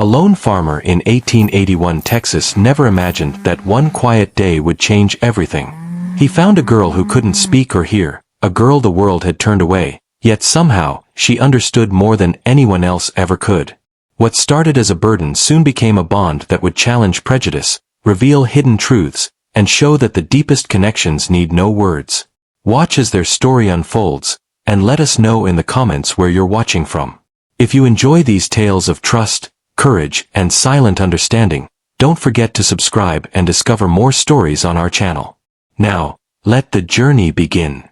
A lone farmer in 1881 Texas never imagined that one quiet day would change everything. He found a girl who couldn't speak or hear, a girl the world had turned away, yet somehow, she understood more than anyone else ever could. What started as a burden soon became a bond that would challenge prejudice, reveal hidden truths, and show that the deepest connections need no words. Watch as their story unfolds, and let us know in the comments where you're watching from. If you enjoy these tales of trust, courage, and silent understanding, don't forget to subscribe and discover more stories on our channel. Now, let the journey begin.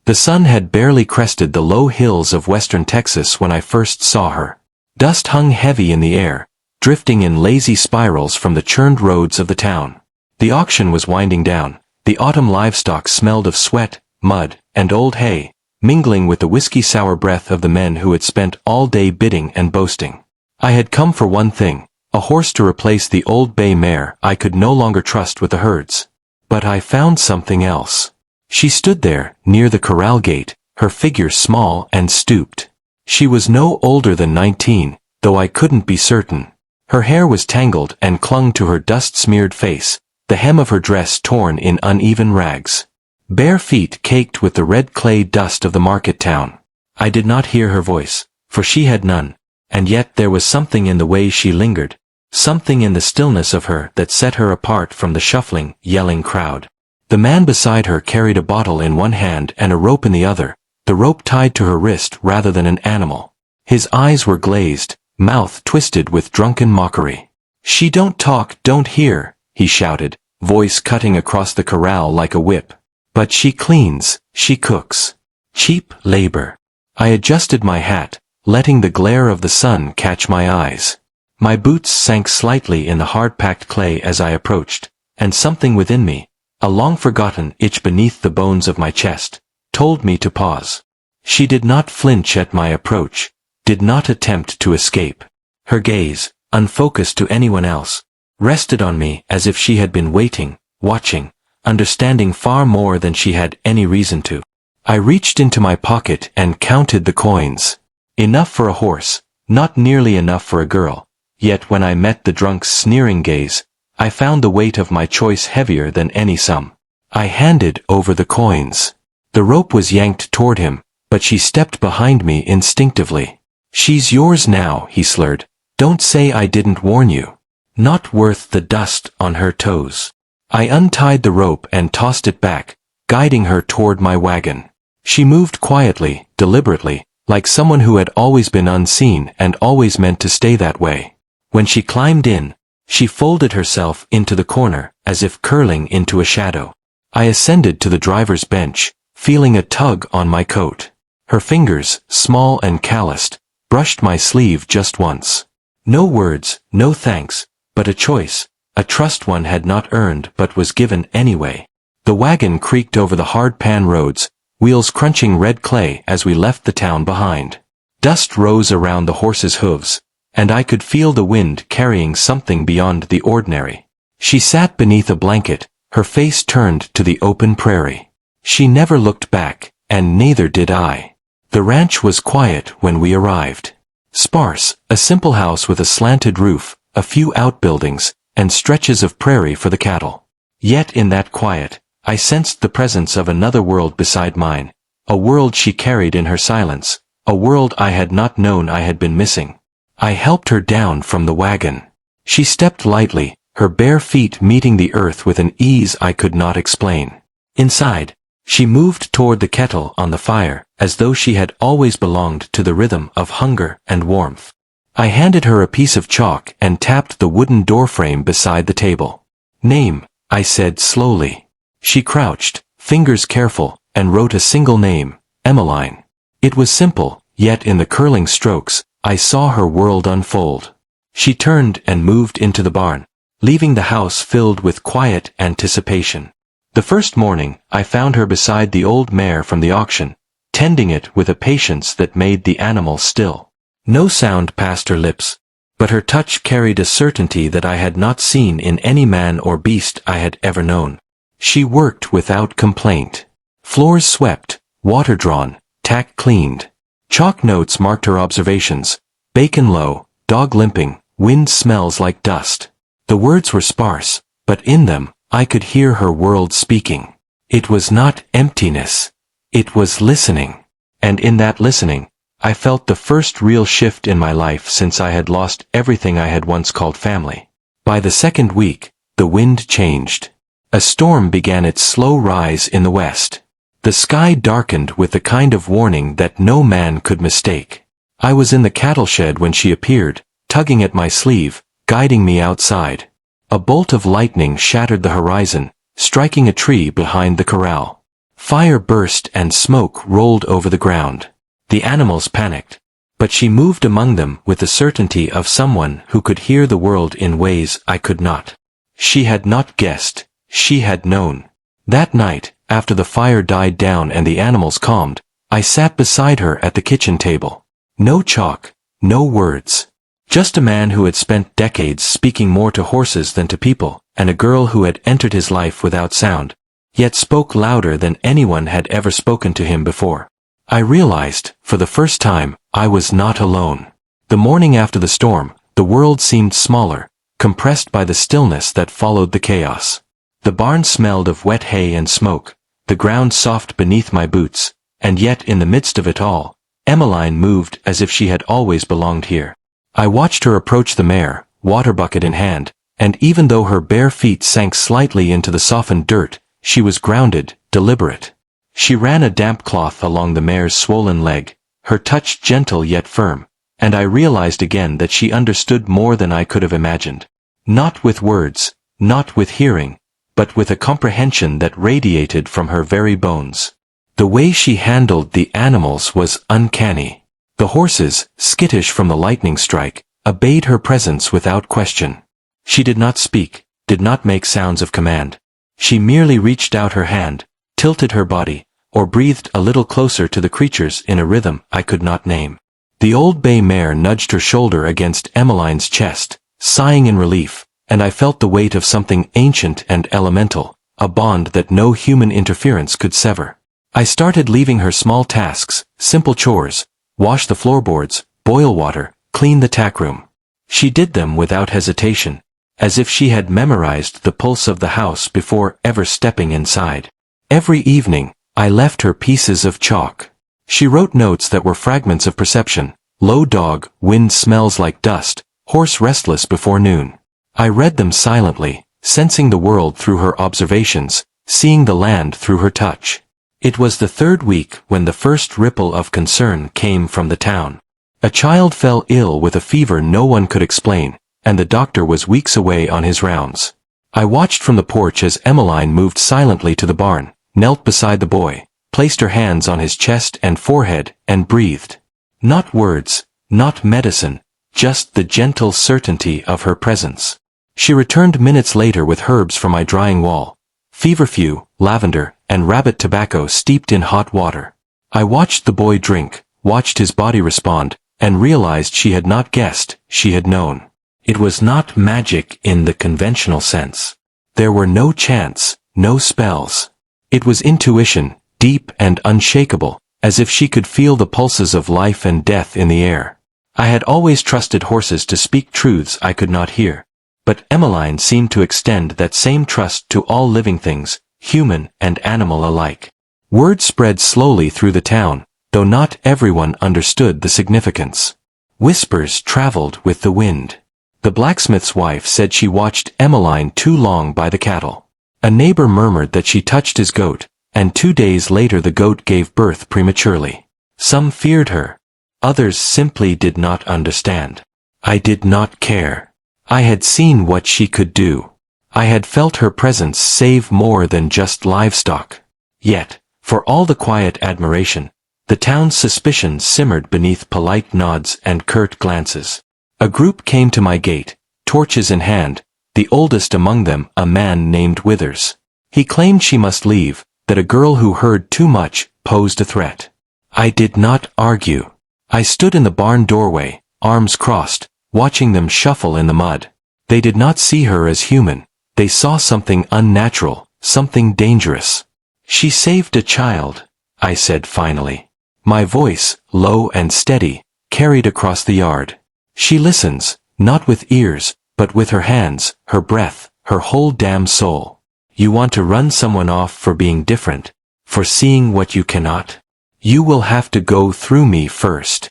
The sun had barely crested the low hills of western Texas when I first saw her. Dust hung heavy in the air, drifting in lazy spirals from the churned roads of the town. The auction was winding down. The autumn livestock smelled of sweat, mud, and old hay, mingling with the whiskey-sour breath of the men who had spent all day bidding and boasting. I had come for one thing, a horse to replace the old bay mare I could no longer trust with the herds. But I found something else. She stood there, near the corral gate, her figure small and stooped. She was no older than 19, though I couldn't be certain. Her hair was tangled and clung to her dust-smeared face, the hem of her dress torn in uneven rags. Bare feet caked with the red clay dust of the market town. I did not hear her voice, for she had none, and yet there was something in the way she lingered, something in the stillness of her that set her apart from the shuffling, yelling crowd. The man beside her carried a bottle in one hand and a rope in the other, the rope tied to her wrist rather than an animal. His eyes were glazed, mouth twisted with drunken mockery. "She don't talk, don't hear," he shouted, voice cutting across the corral like a whip. "But she cleans, she cooks. Cheap labor." I adjusted my hat, letting the glare of the sun catch my eyes. My boots sank slightly in the hard-packed clay as I approached, and something within me, a long-forgotten itch beneath the bones of my chest, told me to pause. She did not flinch at my approach, did not attempt to escape. Her gaze, unfocused to anyone else, rested on me as if she had been waiting, watching, understanding far more than she had any reason to. I reached into my pocket and counted the coins. Enough for a horse, not nearly enough for a girl, yet when I met the drunk's sneering gaze, I found the weight of my choice heavier than any sum. I handed over the coins. The rope was yanked toward him, but she stepped behind me instinctively. "She's yours now," he slurred. "Don't say I didn't warn you." Not worth the dust on her toes. I untied the rope and tossed it back, guiding her toward my wagon. She moved quietly, deliberately, like someone who had always been unseen and always meant to stay that way. When she climbed in, she folded herself into the corner, as if curling into a shadow. I ascended to the driver's bench, feeling a tug on my coat. Her fingers, small and calloused, brushed my sleeve just once. No words, no thanks, but a choice, a trust one had not earned but was given anyway. The wagon creaked over the hard pan roads, wheels crunching red clay as we left the town behind. Dust rose around the horse's hooves, and I could feel the wind carrying something beyond the ordinary. She sat beneath a blanket, her face turned to the open prairie. She never looked back, and neither did I. The ranch was quiet when we arrived. Sparse, a simple house with a slanted roof, a few outbuildings, and stretches of prairie for the cattle. Yet in that quiet, I sensed the presence of another world beside mine, a world she carried in her silence, a world I had not known I had been missing. I helped her down from the wagon. She stepped lightly, her bare feet meeting the earth with an ease I could not explain. Inside, she moved toward the kettle on the fire, as though she had always belonged to the rhythm of hunger and warmth. I handed her a piece of chalk and tapped the wooden doorframe beside the table. "Name," I said slowly. She crouched, fingers careful, and wrote a single name, Emmeline. It was simple, yet in the curling strokes, I saw her world unfold. She turned and moved into the barn, leaving the house filled with quiet anticipation. The first morning, I found her beside the old mare from the auction, tending it with a patience that made the animal still. No sound passed her lips, but her touch carried a certainty that I had not seen in any man or beast I had ever known. She worked without complaint. Floors swept, water drawn, tack cleaned. Chalk notes marked her observations: bacon low, dog limping, wind smells like dust. The words were sparse, but in them, I could hear her world speaking. It was not emptiness. It was listening. And in that listening, I felt the first real shift in my life since I had lost everything I had once called family. By the second week, the wind changed. A storm began its slow rise in the west. The sky darkened with the kind of warning that no man could mistake. I was in the cattle shed when she appeared, tugging at my sleeve, guiding me outside. A bolt of lightning shattered the horizon, striking a tree behind the corral. Fire burst and smoke rolled over the ground. The animals panicked. But she moved among them with the certainty of someone who could hear the world in ways I could not. She had not guessed. She had known. That night, after the fire died down and the animals calmed, I sat beside her at the kitchen table. No chalk, no words. Just a man who had spent decades speaking more to horses than to people, and a girl who had entered his life without sound, yet spoke louder than anyone had ever spoken to him before. I realized, for the first time, I was not alone. The morning after the storm, the world seemed smaller, compressed by the stillness that followed the chaos. The barn smelled of wet hay and smoke, the ground soft beneath my boots, and yet in the midst of it all, Emmeline moved as if she had always belonged here. I watched her approach the mare, water bucket in hand, and even though her bare feet sank slightly into the softened dirt, she was grounded, deliberate. She ran a damp cloth along the mare's swollen leg, her touch gentle yet firm, and I realized again that she understood more than I could have imagined. Not with words, not with hearing, but with a comprehension that radiated from her very bones. The way she handled the animals was uncanny. The horses, skittish from the lightning strike, obeyed her presence without question. She did not speak, did not make sounds of command. She merely reached out her hand, tilted her body, or breathed a little closer to the creatures in a rhythm I could not name. The old bay mare nudged her shoulder against Emmeline's chest, sighing in relief, and I felt the weight of something ancient and elemental, a bond that no human interference could sever. I started leaving her small tasks, simple chores, wash the floorboards, boil water, clean the tack room. She did them without hesitation, as if she had memorized the pulse of the house before ever stepping inside. Every evening, I left her pieces of chalk. She wrote notes that were fragments of perception: low dog, wind smells like dust, horse restless before noon. I read them silently, sensing the world through her observations, seeing the land through her touch. It was the third week when the first ripple of concern came from the town. A child fell ill with a fever no one could explain, and the doctor was weeks away on his rounds. I watched from the porch as Emmeline moved silently to the barn, knelt beside the boy, placed her hands on his chest and forehead, and breathed. Not words, not medicine, just the gentle certainty of her presence. She returned minutes later with herbs from my drying wall: feverfew, lavender, and rabbit tobacco steeped in hot water. I watched the boy drink, watched his body respond, and realized she had not guessed, she had known. It was not magic in the conventional sense. There were no chants, no spells. It was intuition, deep and unshakable, as if she could feel the pulses of life and death in the air. I had always trusted horses to speak truths I could not hear, but Emmeline seemed to extend that same trust to all living things, human and animal alike. Word spread slowly through the town, though not everyone understood the significance. Whispers traveled with the wind. The blacksmith's wife said she watched Emmeline too long by the cattle. A neighbor murmured that she touched his goat, and 2 days later the goat gave birth prematurely. Some feared her. Others simply did not understand. I did not care. I had seen what she could do. I had felt her presence save more than just livestock. Yet, for all the quiet admiration, the town's suspicion simmered beneath polite nods and curt glances. A group came to my gate, torches in hand, the oldest among them a man named Withers. He claimed she must leave, that a girl who heard too much posed a threat. I did not argue. I stood in the barn doorway, arms crossed, watching them shuffle in the mud. They did not see her as human. They saw something unnatural, something dangerous. She saved a child, I said finally. My voice, low and steady, carried across the yard. She listens, Not with ears, but with her hands, her breath, her whole damn soul. You want to run someone off for being different, for seeing what you cannot? You will have to go through me first.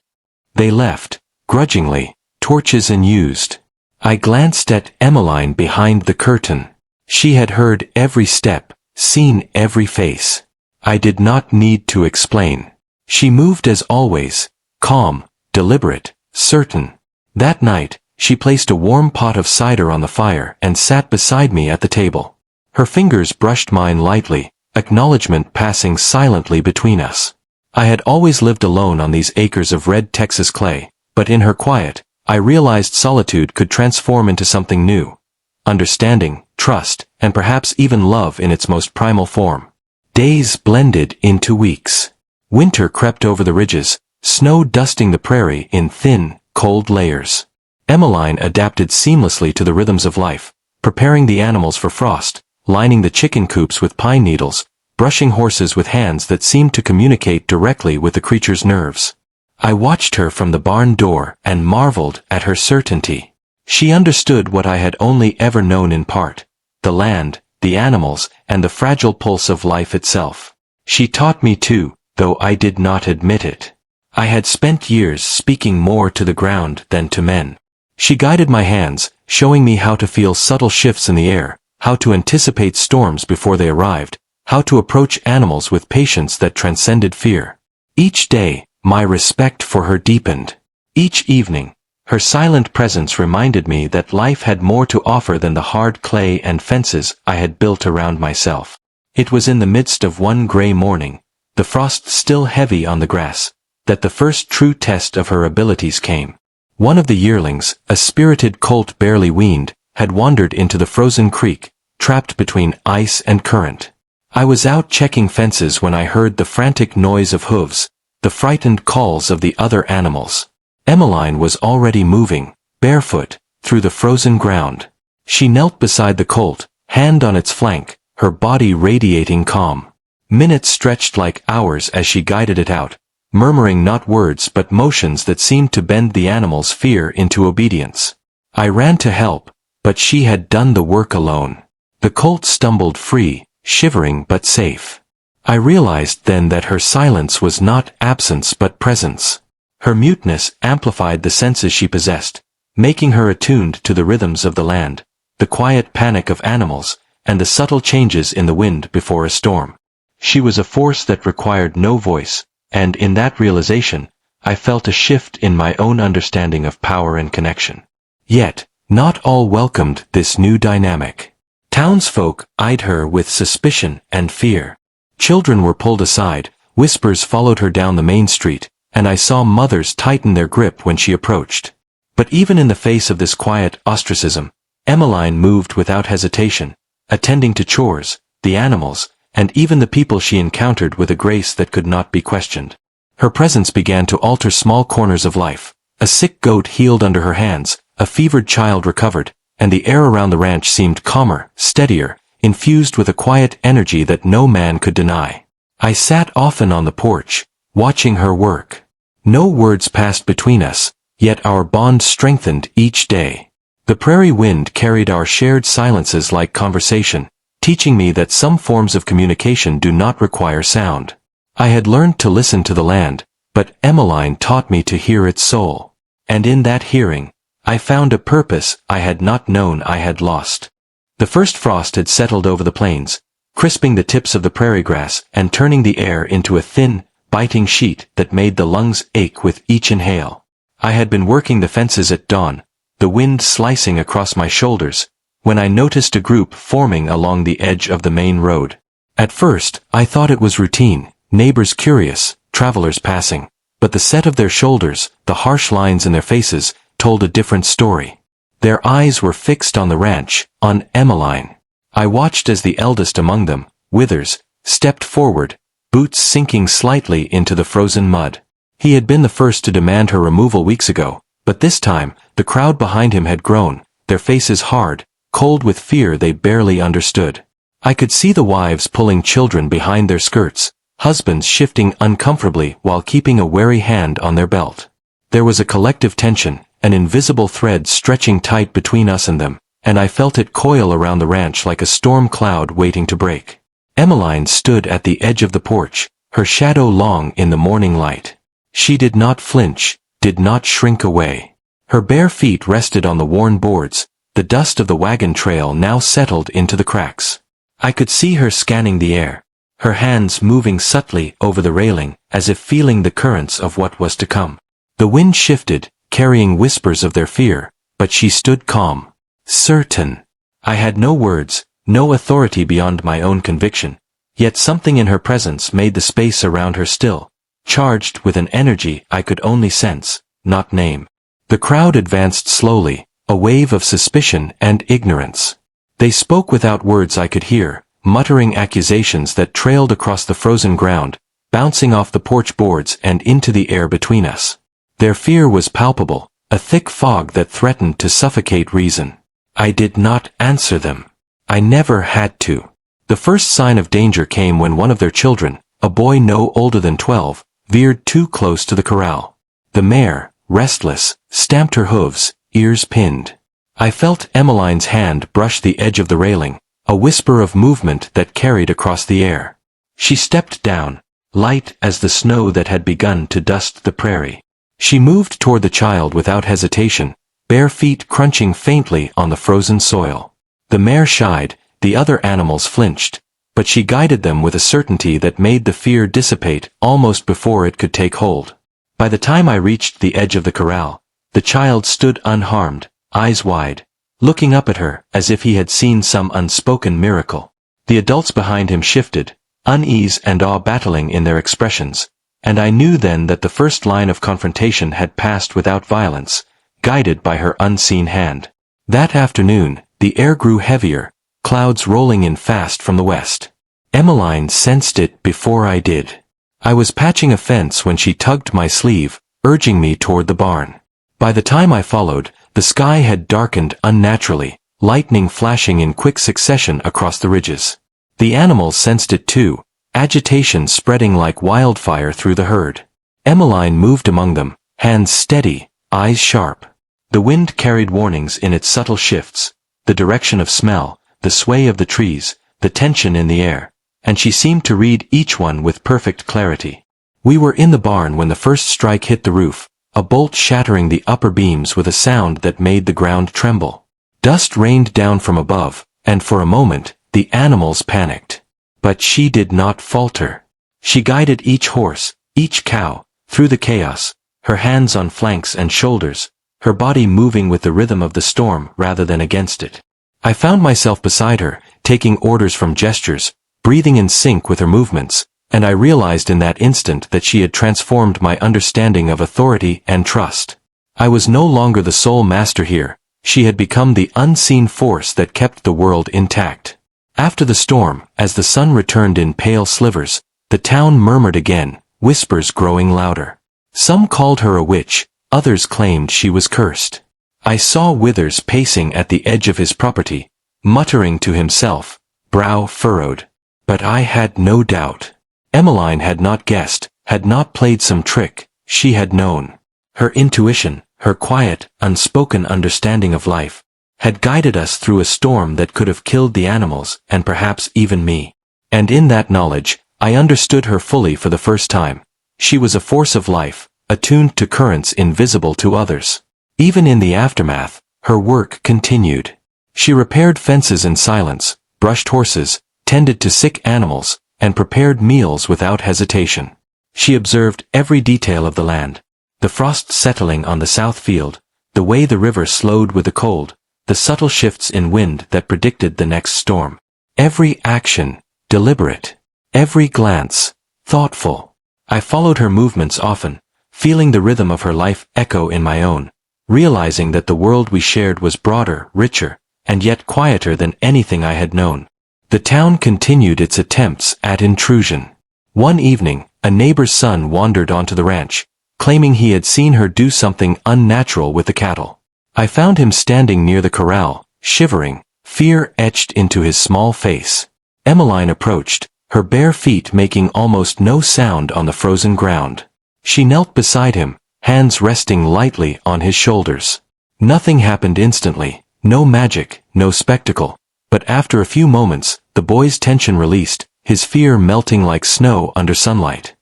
They left, grudgingly, torches unused. I glanced at Emmeline behind the curtain. She had heard every step, seen every face. I did not need to explain. She moved as always, calm, deliberate, certain. That night, she placed a warm pot of cider on the fire and sat beside me at the table. Her fingers brushed mine lightly, acknowledgement passing silently between us. I had always lived alone on these acres of red Texas clay, but in her quiet, I realized solitude could transform into something new. Understanding, trust, and perhaps even love in its most primal form. Days blended into weeks. Winter crept over the ridges, snow dusting the prairie in thin, cold layers. Emmeline adapted seamlessly to the rhythms of life, preparing the animals for frost, lining the chicken coops with pine needles, brushing horses with hands that seemed to communicate directly with the creature's nerves. I watched her from the barn door and marveled at her certainty. She understood what I had only ever known in part: the land, the animals, and the fragile pulse of life itself. She taught me too, though I did not admit it. I had spent years speaking more to the ground than to men. She guided my hands, showing me how to feel subtle shifts in the air, how to anticipate storms before they arrived, how to approach animals with patience that transcended fear. Each day, my respect for her deepened. Each evening, her silent presence reminded me that life had more to offer than the hard clay and fences I had built around myself. It was in the midst of one gray morning, the frost still heavy on the grass, that the first true test of her abilities came. One of the yearlings, a spirited colt barely weaned, had wandered into the frozen creek, trapped between ice and current. I was out checking fences when I heard the frantic noise of hooves, the frightened calls of the other animals. Emmeline was already moving, barefoot, through the frozen ground. She knelt beside the colt, hand on its flank, her body radiating calm. Minutes stretched like hours as she guided it out, murmuring not words but motions that seemed to bend the animal's fear into obedience. I ran to help, but she had done the work alone. The colt stumbled free, shivering but safe. I realized then that her silence was not absence but presence. Her muteness amplified the senses she possessed, making her attuned to the rhythms of the land, the quiet panic of animals, and the subtle changes in the wind before a storm. She was a force that required no voice, and in that realization, I felt a shift in my own understanding of power and connection. Yet, not all welcomed this new dynamic. Townsfolk eyed her with suspicion and fear. Children were pulled aside, whispers followed her down the main street, and I saw mothers tighten their grip when she approached. But even in the face of this quiet ostracism, Emmeline moved without hesitation, attending to chores, the animals, and even the people she encountered with a grace that could not be questioned. Her presence began to alter small corners of life. A sick goat healed under her hands, a fevered child recovered, and the air around the ranch seemed calmer, steadier, infused with a quiet energy that no man could deny. I sat often on the porch, watching her work. No words passed between us, yet our bond strengthened each day. The prairie wind carried our shared silences like conversation, teaching me that some forms of communication do not require sound. I had learned to listen to the land, but Emmeline taught me to hear its soul. And in that hearing, I found a purpose I had not known I had lost. The first frost had settled over the plains, crisping the tips of the prairie grass and turning the air into a thin, biting sheet that made the lungs ache with each inhale. I had been working the fences at dawn, the wind slicing across my shoulders, when I noticed a group forming along the edge of the main road. At first, I thought it was routine, neighbors curious, travelers passing, but the set of their shoulders, the harsh lines in their faces, told a different story. Their eyes were fixed on the ranch, on Emmeline. I watched as the eldest among them, Withers, stepped forward, boots sinking slightly into the frozen mud. He had been the first to demand her removal weeks ago, but this time, the crowd behind him had grown, their faces hard, cold with fear they barely understood. I could see the wives pulling children behind their skirts, husbands shifting uncomfortably while keeping a wary hand on their belt. There was a collective tension, an invisible thread stretching tight between us and them, and I felt it coil around the ranch like a storm cloud waiting to break. Emmeline stood at the edge of the porch, her shadow long in the morning light. She did not flinch, did not shrink away. Her bare feet rested on the worn boards, the dust of the wagon trail now settled into the cracks. I could see her scanning the air, her hands moving subtly over the railing, as if feeling the currents of what was to come. The wind shifted, carrying whispers of their fear, but she stood calm, certain. I had no words, no authority beyond my own conviction, yet something in her presence made the space around her still, charged with an energy I could only sense, not name. The crowd advanced slowly, a wave of suspicion and ignorance. They spoke without words I could hear, muttering accusations that trailed across the frozen ground, bouncing off the porch boards and into the air between us. Their fear was palpable, a thick fog that threatened to suffocate reason. I did not answer them. I never had to. The first sign of danger came when one of their children, a boy no older than 12, veered too close to the corral. The mare, restless, stamped her hooves, ears pinned. I felt Emmeline's hand brush the edge of the railing, a whisper of movement that carried across the air. She stepped down, light as the snow that had begun to dust the prairie. She moved toward the child without hesitation, bare feet crunching faintly on the frozen soil. The mare shied, the other animals flinched, but she guided them with a certainty that made the fear dissipate almost before it could take hold. By the time I reached the edge of the corral, the child stood unharmed, eyes wide, looking up at her as if he had seen some unspoken miracle. The adults behind him shifted, unease and awe battling in their expressions, and I knew then that the first line of confrontation had passed without violence, guided by her unseen hand. That afternoon, the air grew heavier, clouds rolling in fast from the west. Emmeline sensed it before I did. I was patching a fence when she tugged my sleeve, urging me toward the barn. By the time I followed, the sky had darkened unnaturally, lightning flashing in quick succession across the ridges. The animals sensed it too, agitation spreading like wildfire through the herd. Emmeline moved among them, hands steady, eyes sharp. The wind carried warnings in its subtle shifts, the direction of smell, the sway of the trees, the tension in the air, and she seemed to read each one with perfect clarity. We were in the barn when the first strike hit the roof, a bolt shattering the upper beams with a sound that made the ground tremble. Dust rained down from above, and for a moment, the animals panicked. But she did not falter. She guided each horse, each cow, through the chaos, her hands on flanks and shoulders, her body moving with the rhythm of the storm rather than against it. I found myself beside her, taking orders from gestures, breathing in sync with her movements, and I realized in that instant that she had transformed my understanding of authority and trust. I was no longer the sole master here, she had become the unseen force that kept the world intact. After the storm, as the sun returned in pale slivers, the town murmured again, whispers growing louder. Some called her a witch, others claimed she was cursed. I saw Withers pacing at the edge of his property, muttering to himself, brow furrowed. But I had no doubt. Emmeline had not guessed, had not played some trick, she had known. Her intuition, her quiet, unspoken understanding of life, had guided us through a storm that could have killed the animals and perhaps even me. And in that knowledge, I understood her fully for the first time. She was a force of life, attuned to currents invisible to others. Even in the aftermath, her work continued. She repaired fences in silence, brushed horses, tended to sick animals, and prepared meals without hesitation. She observed every detail of the land, the frost settling on the south field, the way the river slowed with the cold, the subtle shifts in wind that predicted the next storm. Every action, deliberate. Every glance, thoughtful. I followed her movements often, feeling the rhythm of her life echo in my own, realizing that the world we shared was broader, richer, and yet quieter than anything I had known. The town continued its attempts at intrusion. One evening, a neighbor's son wandered onto the ranch, claiming he had seen her do something unnatural with the cattle. I found him standing near the corral, shivering, fear etched into his small face. Emmeline approached, her bare feet making almost no sound on the frozen ground. She knelt beside him, hands resting lightly on his shoulders. Nothing happened instantly, no magic, no spectacle, but after a few moments, the boy's tension released, his fear melting like snow under sunlight.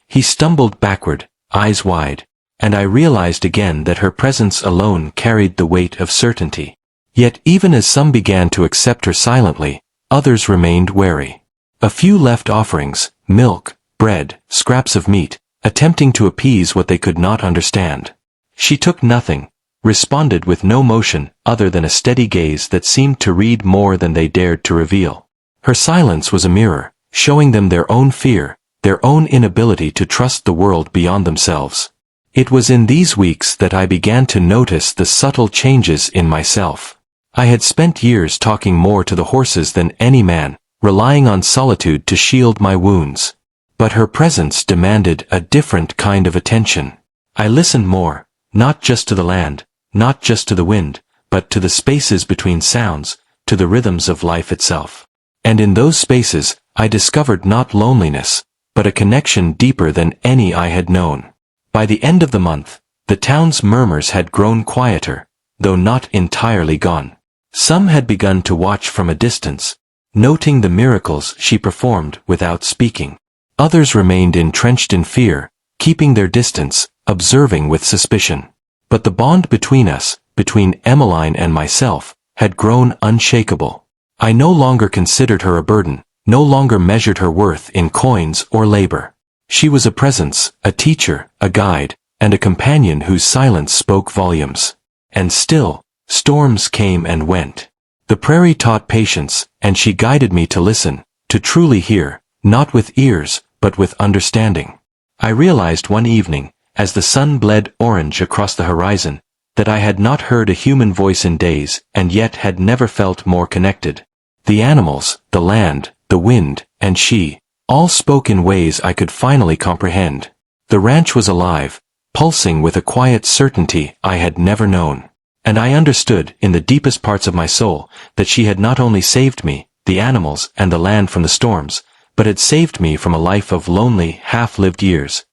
He stumbled backward, eyes wide, and I realized again that her presence alone carried the weight of certainty. Yet even as some began to accept her silently, others remained wary. A few left offerings, milk, bread, scraps of meat, attempting to appease what they could not understand. She took nothing, responded with no motion other than a steady gaze that seemed to read more than they dared to reveal. Her silence was a mirror, showing them their own fear, their own inability to trust the world beyond themselves. It was in these weeks that I began to notice the subtle changes in myself. I had spent years talking more to the horses than any man, relying on solitude to shield my wounds. But her presence demanded a different kind of attention. I listened more, not just to the land, not just to the wind, but to the spaces between sounds, to the rhythms of life itself. And in those spaces, I discovered not loneliness, but a connection deeper than any I had known. By the end of the month, the town's murmurs had grown quieter, though not entirely gone. Some had begun to watch from a distance, noting the miracles she performed without speaking. Others remained entrenched in fear, keeping their distance, observing with suspicion. But the bond between us, between Emmeline and myself, had grown unshakable. I no longer considered her a burden, no longer measured her worth in coins or labor. She was a presence, a teacher, a guide, and a companion whose silence spoke volumes. And still, storms came and went. The prairie taught patience, and she guided me to listen, to truly hear, not with ears, but with understanding. I realized one evening, as the sun bled orange across the horizon, that I had not heard a human voice in days, and yet had never felt more connected. The animals, the land, the wind, and she, all spoke in ways I could finally comprehend. The ranch was alive, pulsing with a quiet certainty I had never known. And I understood, in the deepest parts of my soul, that she had not only saved me, the animals, and the land from the storms, but had saved me from a life of lonely, half-lived years.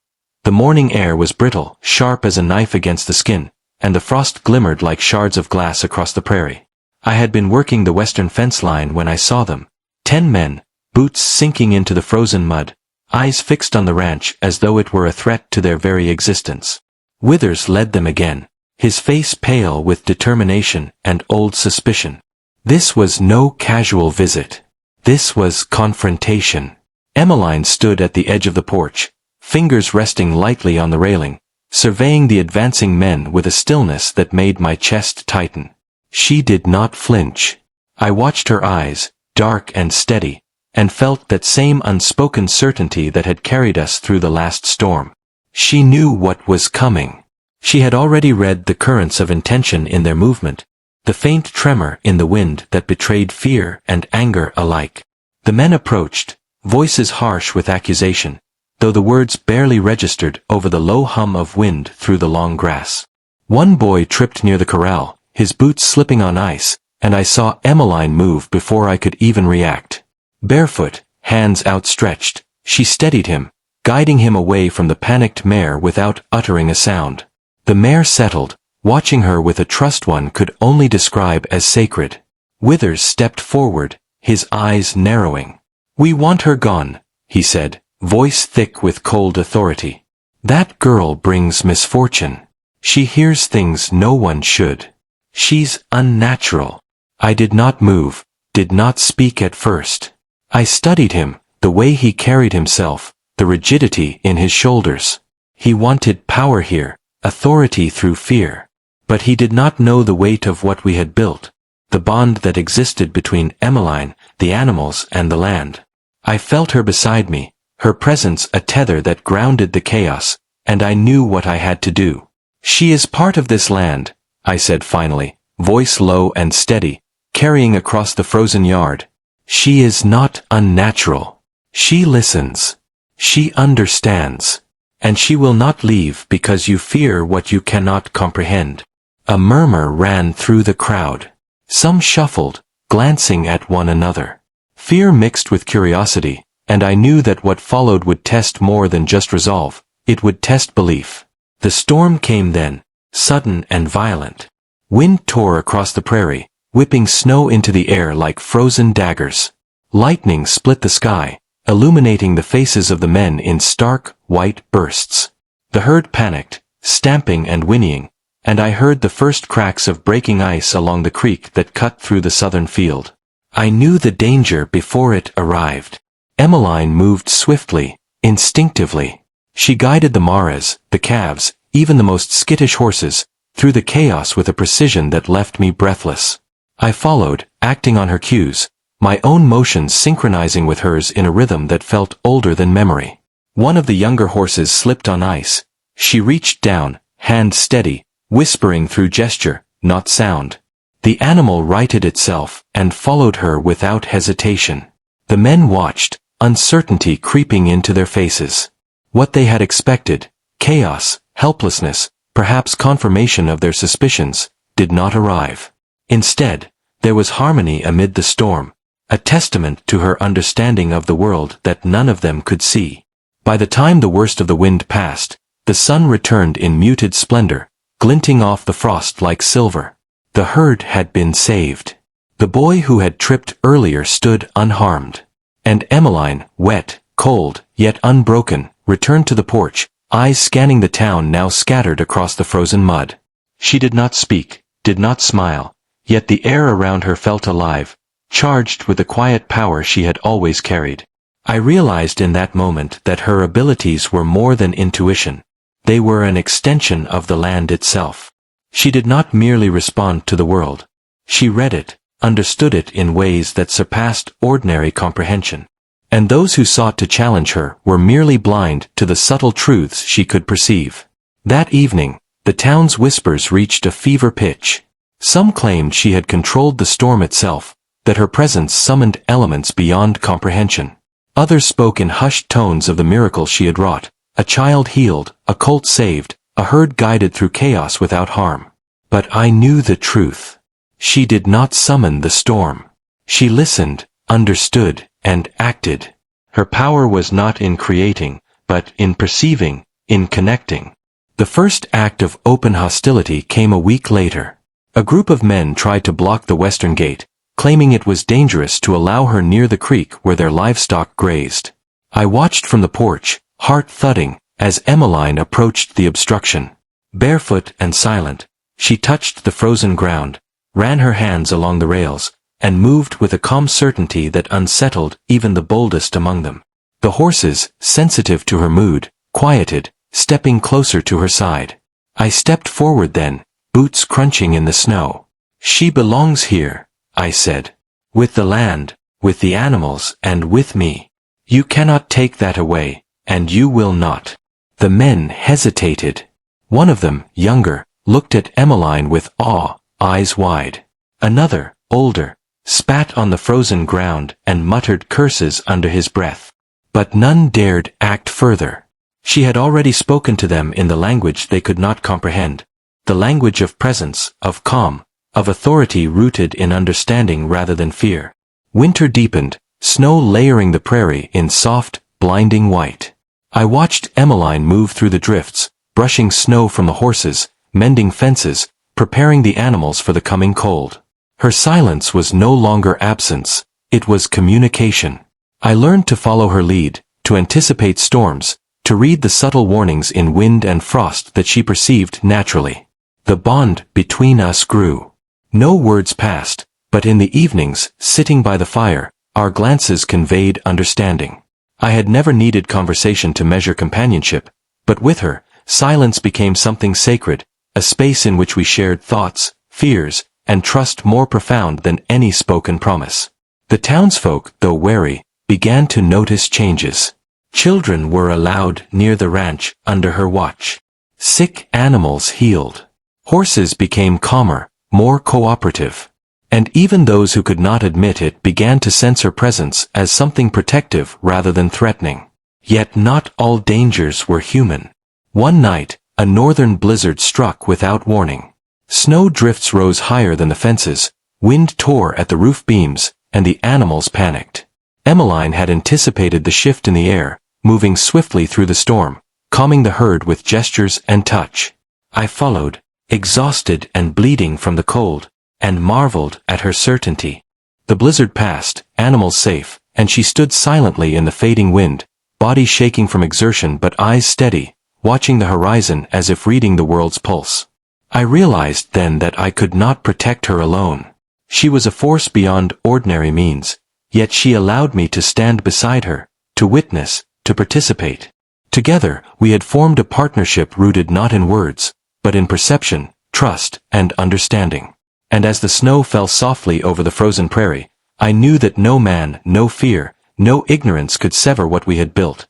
The morning air was brittle, sharp as a knife against the skin, and the frost glimmered like shards of glass across the prairie. I had been working the western fence line when I saw them. 10 men, boots sinking into the frozen mud, eyes fixed on the ranch as though it were a threat to their very existence. Withers led them again, his face pale with determination and old suspicion. This was no casual visit. This was confrontation. Emmeline stood at the edge of the porch, fingers resting lightly on the railing, surveying the advancing men with a stillness that made my chest tighten. She did not flinch. I watched her eyes, dark and steady, and felt that same unspoken certainty that had carried us through the last storm. She knew what was coming. She had already read the currents of intention in their movement, the faint tremor in the wind that betrayed fear and anger alike. The men approached, voices harsh with accusation, though the words barely registered over the low hum of wind through the long grass. One boy tripped near the corral, his boots slipping on ice, and I saw Emmeline move before I could even react. Barefoot, hands outstretched, she steadied him, guiding him away from the panicked mare without uttering a sound. The mare settled, watching her with a trust one could only describe as sacred. Withers stepped forward, his eyes narrowing. "We want her gone," he said, voice thick with cold authority. "That girl brings misfortune. She hears things no one should. She's unnatural." I did not move, did not speak at first. I studied him, the way he carried himself, the rigidity in his shoulders. He wanted power here, authority through fear. But he did not know the weight of what we had built, the bond that existed between Emmeline, the animals, and the land. I felt her beside me, her presence a tether that grounded the chaos, and I knew what I had to do. "She is part of this land," I said finally, voice low and steady, carrying across the frozen yard. "She is not unnatural. She listens. She understands. And she will not leave because you fear what you cannot comprehend." A murmur ran through the crowd. Some shuffled, glancing at one another. Fear mixed with curiosity, and I knew that what followed would test more than just resolve, it would test belief. The storm came then, sudden and violent. Wind tore across the prairie, whipping snow into the air like frozen daggers. Lightning split the sky, illuminating the faces of the men in stark, white bursts. The herd panicked, stamping and whinnying, and I heard the first cracks of breaking ice along the creek that cut through the southern field. I knew the danger before it arrived. Emmeline moved swiftly, instinctively. She guided the mares, the calves, even the most skittish horses, through the chaos with a precision that left me breathless. I followed, acting on her cues, my own motions synchronizing with hers in a rhythm that felt older than memory. One of the younger horses slipped on ice. She reached down, hand steady, whispering through gesture, not sound. The animal righted itself and followed her without hesitation. The men watched, uncertainty creeping into their faces. What they had expected, chaos, helplessness, perhaps confirmation of their suspicions, did not arrive. Instead, there was harmony amid the storm, a testament to her understanding of the world that none of them could see. By the time the worst of the wind passed, the sun returned in muted splendor, glinting off the frost like silver. The herd had been saved. The boy who had tripped earlier stood unharmed. And Emmeline, wet, cold, yet unbroken, returned to the porch, eyes scanning the town now scattered across the frozen mud. She did not speak, did not smile, yet the air around her felt alive, charged with the quiet power she had always carried. I realized in that moment that her abilities were more than intuition. They were an extension of the land itself. She did not merely respond to the world. She read it, understood it in ways that surpassed ordinary comprehension. And those who sought to challenge her were merely blind to the subtle truths she could perceive. That evening, the town's whispers reached a fever pitch. Some claimed she had controlled the storm itself, that her presence summoned elements beyond comprehension. Others spoke in hushed tones of the miracle she had wrought, a child healed, a colt saved, a herd guided through chaos without harm. But I knew the truth. She did not summon the storm. She listened, understood, and acted. Her power was not in creating, but in perceiving, in connecting. The first act of open hostility came a week later. A group of men tried to block the western gate, claiming it was dangerous to allow her near the creek where their livestock grazed. I watched from the porch, heart thudding, as Emmeline approached the obstruction. Barefoot and silent, she touched the frozen ground, ran her hands along the rails, and moved with a calm certainty that unsettled even the boldest among them. The horses, sensitive to her mood, quieted, stepping closer to her side. I stepped forward then, boots crunching in the snow. "She belongs here," I said. "With the land, with the animals, and with me. You cannot take that away, and you will not." The men hesitated. One of them, younger, looked at Emmeline with awe, eyes wide. Another, older, spat on the frozen ground and muttered curses under his breath. But none dared act further. She had already spoken to them in the language they could not comprehend, the language of presence, of calm, of authority rooted in understanding rather than fear. Winter deepened, snow layering the prairie in soft, blinding white. I watched Emmeline move through the drifts, brushing snow from the horses, mending fences, preparing the animals for the coming cold. Her silence was no longer absence, it was communication. I learned to follow her lead, to anticipate storms, to read the subtle warnings in wind and frost that she perceived naturally. The bond between us grew. No words passed, but in the evenings, sitting by the fire, our glances conveyed understanding. I had never needed conversation to measure companionship, but with her, silence became something sacred, a space in which we shared thoughts, fears, and trust more profound than any spoken promise. The townsfolk, though wary, began to notice changes. Children were allowed near the ranch under her watch. Sick animals healed. Horses became calmer, more cooperative. And even those who could not admit it began to sense her presence as something protective rather than threatening. Yet not all dangers were human. One night, a northern blizzard struck without warning. Snow drifts rose higher than the fences, wind tore at the roof beams, and the animals panicked. Emmeline had anticipated the shift in the air, moving swiftly through the storm, calming the herd with gestures and touch. I followed, exhausted and bleeding from the cold, and marveled at her certainty. The blizzard passed, animals safe, and she stood silently in the fading wind, body shaking from exertion but eyes steady, watching the horizon as if reading the world's pulse. I realized then that I could not protect her alone. She was a force beyond ordinary means, yet she allowed me to stand beside her, to witness, to participate. Together, we had formed a partnership rooted not in words, but in perception, trust, and understanding. And as the snow fell softly over the frozen prairie, I knew that no man, no fear, no ignorance could sever what we had built.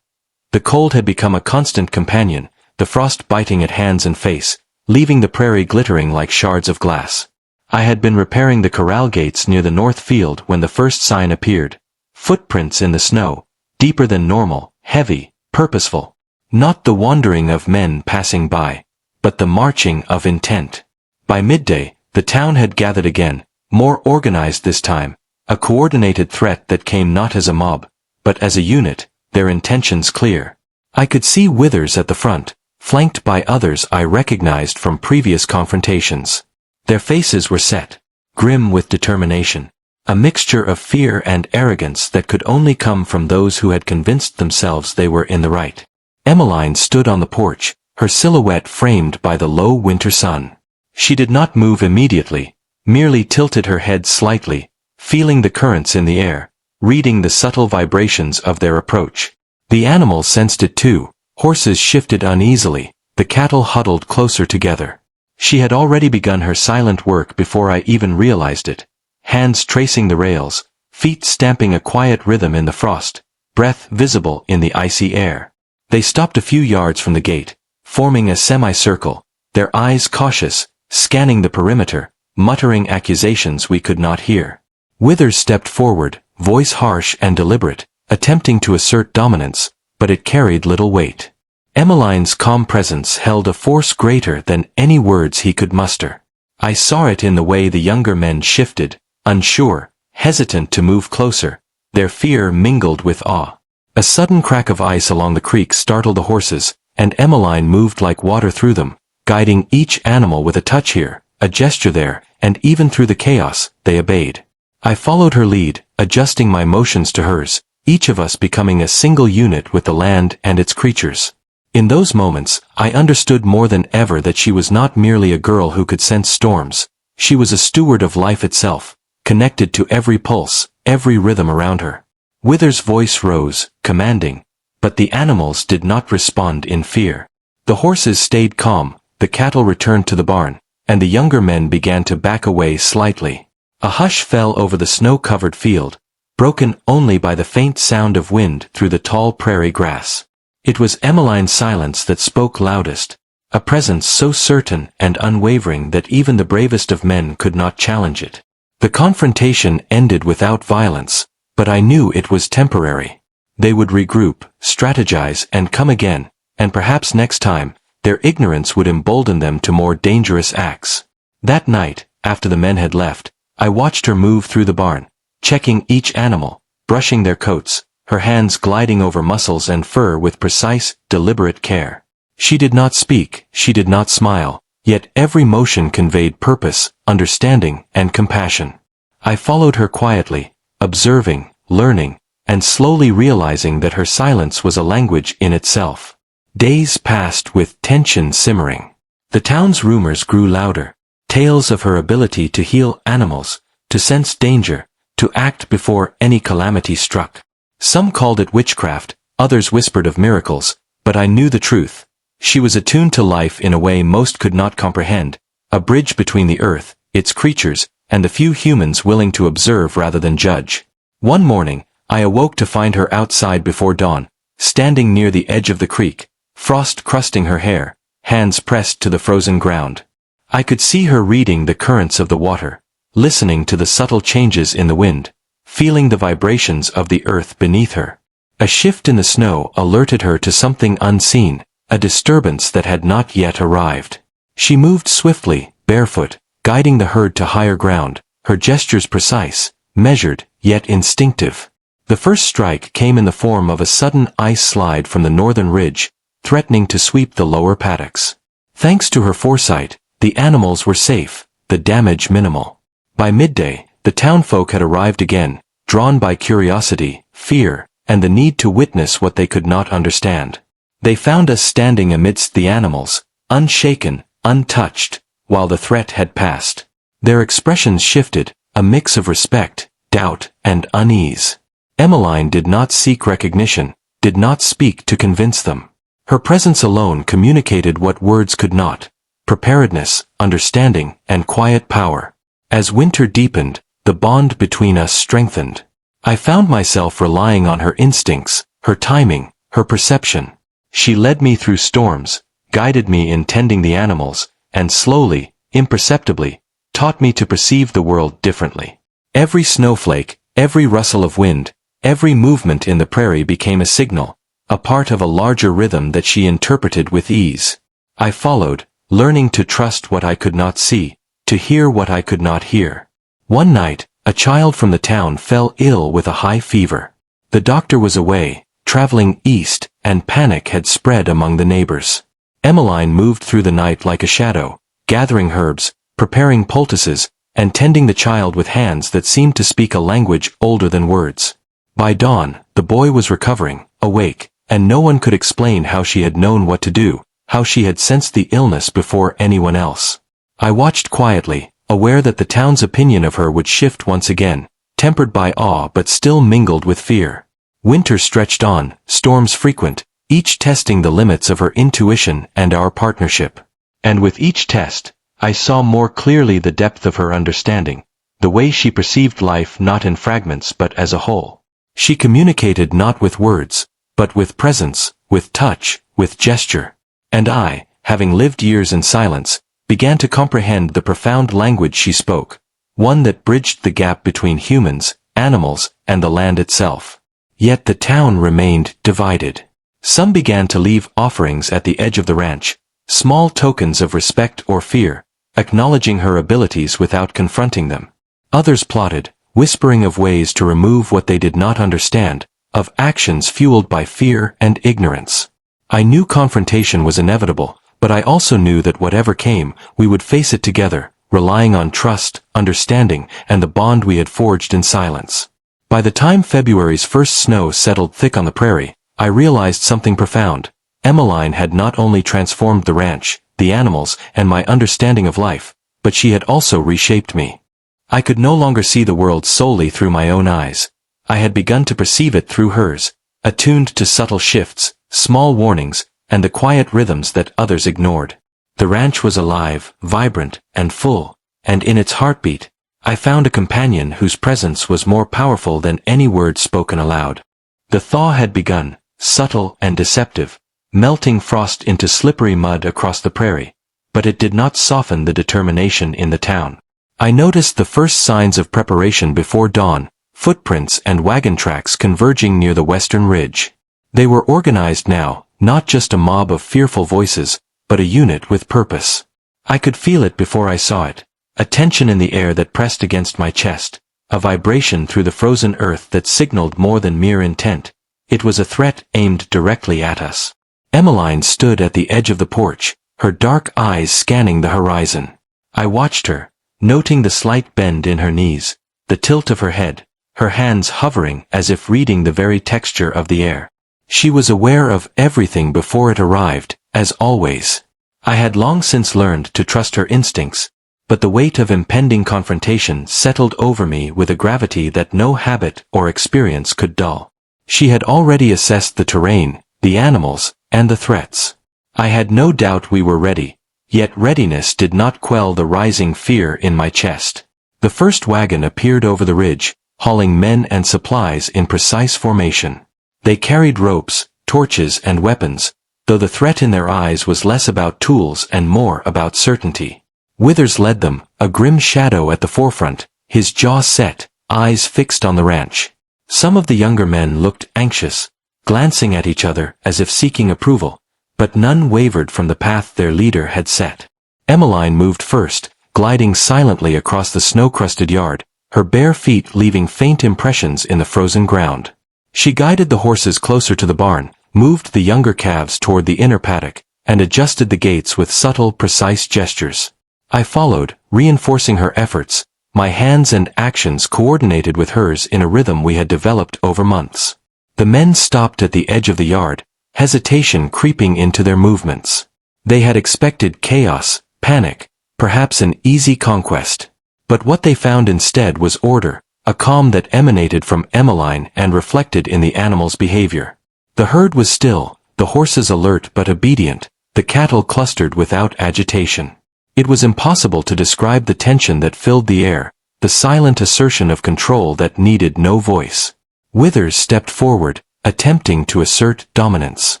The cold had become a constant companion, the frost biting at hands and face, leaving the prairie glittering like shards of glass. I had been repairing the corral gates near the north field when the first sign appeared. Footprints in the snow, deeper than normal, heavy, purposeful. Not the wandering of men passing by, but the marching of intent. By midday, the town had gathered again, more organized this time, a coordinated threat that came not as a mob, but as a unit, their intentions clear. I could see Withers at the front, flanked by others I recognized from previous confrontations. Their faces were set, grim with determination, a mixture of fear and arrogance that could only come from those who had convinced themselves they were in the right. Emmeline stood on the porch, her silhouette framed by the low winter sun. She did not move immediately, merely tilted her head slightly, feeling the currents in the air, reading the subtle vibrations of their approach. The animals sensed it too. Horses shifted uneasily, the cattle huddled closer together. She had already begun her silent work before I even realized it. Hands tracing the rails, feet stamping a quiet rhythm in the frost, breath visible in the icy air. They stopped a few yards from the gate, forming a semicircle, their eyes cautious, scanning the perimeter, muttering accusations we could not hear. Withers stepped forward, voice harsh and deliberate, attempting to assert dominance, but it carried little weight. Emmeline's calm presence held a force greater than any words he could muster. I saw it in the way the younger men shifted, unsure, hesitant to move closer, their fear mingled with awe. A sudden crack of ice along the creek startled the horses, and Emmeline moved like water through them, guiding each animal with a touch here, a gesture there, and even through the chaos, they obeyed. I followed her lead, adjusting my motions to hers, each of us becoming a single unit with the land and its creatures. In those moments, I understood more than ever that she was not merely a girl who could sense storms. She was a steward of life itself, connected to every pulse, every rhythm around her. Withers' voice rose, commanding, but the animals did not respond in fear. The horses stayed calm, the cattle returned to the barn, and the younger men began to back away slightly. A hush fell over the snow-covered field, broken only by the faint sound of wind through the tall prairie grass. It was Emmeline's silence that spoke loudest, a presence so certain and unwavering that even the bravest of men could not challenge it. The confrontation ended without violence, but I knew it was temporary. They would regroup, strategize, and come again, and perhaps next time, their ignorance would embolden them to more dangerous acts. That night, after the men had left, I watched her move through the barn, checking each animal, brushing their coats, her hands gliding over muscles and fur with precise, deliberate care. She did not speak, she did not smile, yet every motion conveyed purpose, understanding, and compassion. I followed her quietly, observing, learning, and slowly realizing that her silence was a language in itself. Days passed with tension simmering. The town's rumors grew louder, tales of her ability to heal animals, to sense danger, to act before any calamity struck. Some called it witchcraft, others whispered of miracles, but I knew the truth. She was attuned to life in a way most could not comprehend, a bridge between the earth, its creatures, and the few humans willing to observe rather than judge. One morning, I awoke to find her outside before dawn, standing near the edge of the creek, frost crusting her hair, hands pressed to the frozen ground. I could see her reading the currents of the water, listening to the subtle changes in the wind, feeling the vibrations of the earth beneath her. A shift in the snow alerted her to something unseen, a disturbance that had not yet arrived. She moved swiftly, barefoot, guiding the herd to higher ground, her gestures precise, measured, yet instinctive. The first strike came in the form of a sudden ice slide from the northern ridge, threatening to sweep the lower paddocks. Thanks to her foresight, the animals were safe, the damage minimal. By midday, the townfolk had arrived again, drawn by curiosity, fear, and the need to witness what they could not understand. They found us standing amidst the animals, unshaken, untouched, while the threat had passed. Their expressions shifted, a mix of respect, doubt, and unease. Emmeline did not seek recognition, did not speak to convince them. Her presence alone communicated what words could not: preparedness, understanding, and quiet power. As winter deepened, the bond between us strengthened. I found myself relying on her instincts, her timing, her perception. She led me through storms, guided me in tending the animals, and slowly, imperceptibly, taught me to perceive the world differently. Every snowflake, every rustle of wind, every movement in the prairie became a signal, a part of a larger rhythm that she interpreted with ease. I followed, learning to trust what I could not see, to hear what I could not hear. One night, a child from the town fell ill with a high fever. The doctor was away, traveling east, and panic had spread among the neighbors. Emmeline moved through the night like a shadow, gathering herbs, preparing poultices, and tending the child with hands that seemed to speak a language older than words. By dawn, the boy was recovering, awake, and no one could explain how she had known what to do, how she had sensed the illness before anyone else. I watched quietly, aware that the town's opinion of her would shift once again, tempered by awe but still mingled with fear. Winter stretched on, storms frequent, each testing the limits of her intuition and our partnership. And with each test, I saw more clearly the depth of her understanding, the way she perceived life not in fragments but as a whole. She communicated not with words, but with presence, with touch, with gesture. And I, having lived years in silence, began to comprehend the profound language she spoke, one that bridged the gap between humans, animals, and the land itself. Yet the town remained divided. Some began to leave offerings at the edge of the ranch, small tokens of respect or fear, acknowledging her abilities without confronting them. Others plotted, whispering of ways to remove what they did not understand, of actions fueled by fear and ignorance. I knew confrontation was inevitable, but I also knew that whatever came, we would face it together, relying on trust, understanding, and the bond we had forged in silence. By the time February's first snow settled thick on the prairie, I realized something profound. Emmeline had not only transformed the ranch, the animals, and my understanding of life, but she had also reshaped me. I could no longer see the world solely through my own eyes. I had begun to perceive it through hers, attuned to subtle shifts, small warnings, and the quiet rhythms that others ignored. The ranch was alive, vibrant, and full, and in its heartbeat, I found a companion whose presence was more powerful than any word spoken aloud. The thaw had begun, subtle and deceptive, melting frost into slippery mud across the prairie, but it did not soften the determination in the town. I noticed the first signs of preparation before dawn, footprints and wagon tracks converging near the western ridge. They were organized now, not just a mob of fearful voices, but a unit with purpose. I could feel it before I saw it, a tension in the air that pressed against my chest, a vibration through the frozen earth that signaled more than mere intent. It was a threat aimed directly at us. Emmeline stood at the edge of the porch, her dark eyes scanning the horizon. I watched her, noting the slight bend in her knees, the tilt of her head, her hands hovering as if reading the very texture of the air. She was aware of everything before it arrived, as always. I had long since learned to trust her instincts, but the weight of impending confrontation settled over me with a gravity that no habit or experience could dull. She had already assessed the terrain, the animals, and the threats. I had no doubt we were ready, yet readiness did not quell the rising fear in my chest. The first wagon appeared over the ridge, hauling men and supplies in precise formation. They carried ropes, torches, and weapons, though the threat in their eyes was less about tools and more about certainty. Withers led them, a grim shadow at the forefront, his jaw set, eyes fixed on the ranch. Some of the younger men looked anxious, glancing at each other as if seeking approval, but none wavered from the path their leader had set. Emmeline moved first, gliding silently across the snow-crusted yard, her bare feet leaving faint impressions in the frozen ground. She guided the horses closer to the barn, moved the younger calves toward the inner paddock, and adjusted the gates with subtle, precise gestures. I followed, reinforcing her efforts, my hands and actions coordinated with hers in a rhythm we had developed over months. The men stopped at the edge of the yard, hesitation creeping into their movements. They had expected chaos, panic, perhaps an easy conquest. But what they found instead was order, a calm that emanated from Emmeline and reflected in the animals' behavior. The herd was still, the horses alert but obedient, the cattle clustered without agitation. It was impossible to describe the tension that filled the air, the silent assertion of control that needed no voice. Withers stepped forward, attempting to assert dominance.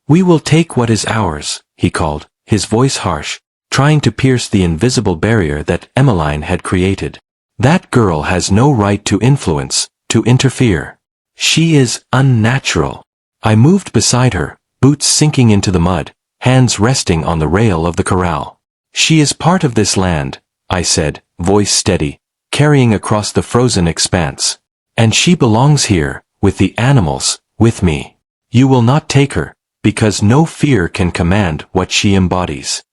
"We will take what is ours," he called, his voice harsh, trying to pierce the invisible barrier that Emmeline had created. "That girl has no right to influence, to interfere. She is unnatural." I moved beside her, boots sinking into the mud, hands resting on the rail of the corral. "She is part of this land," I said, voice steady, carrying across the frozen expanse. "And she belongs here, with the animals, with me. You will not take her, because no fear can command what she embodies."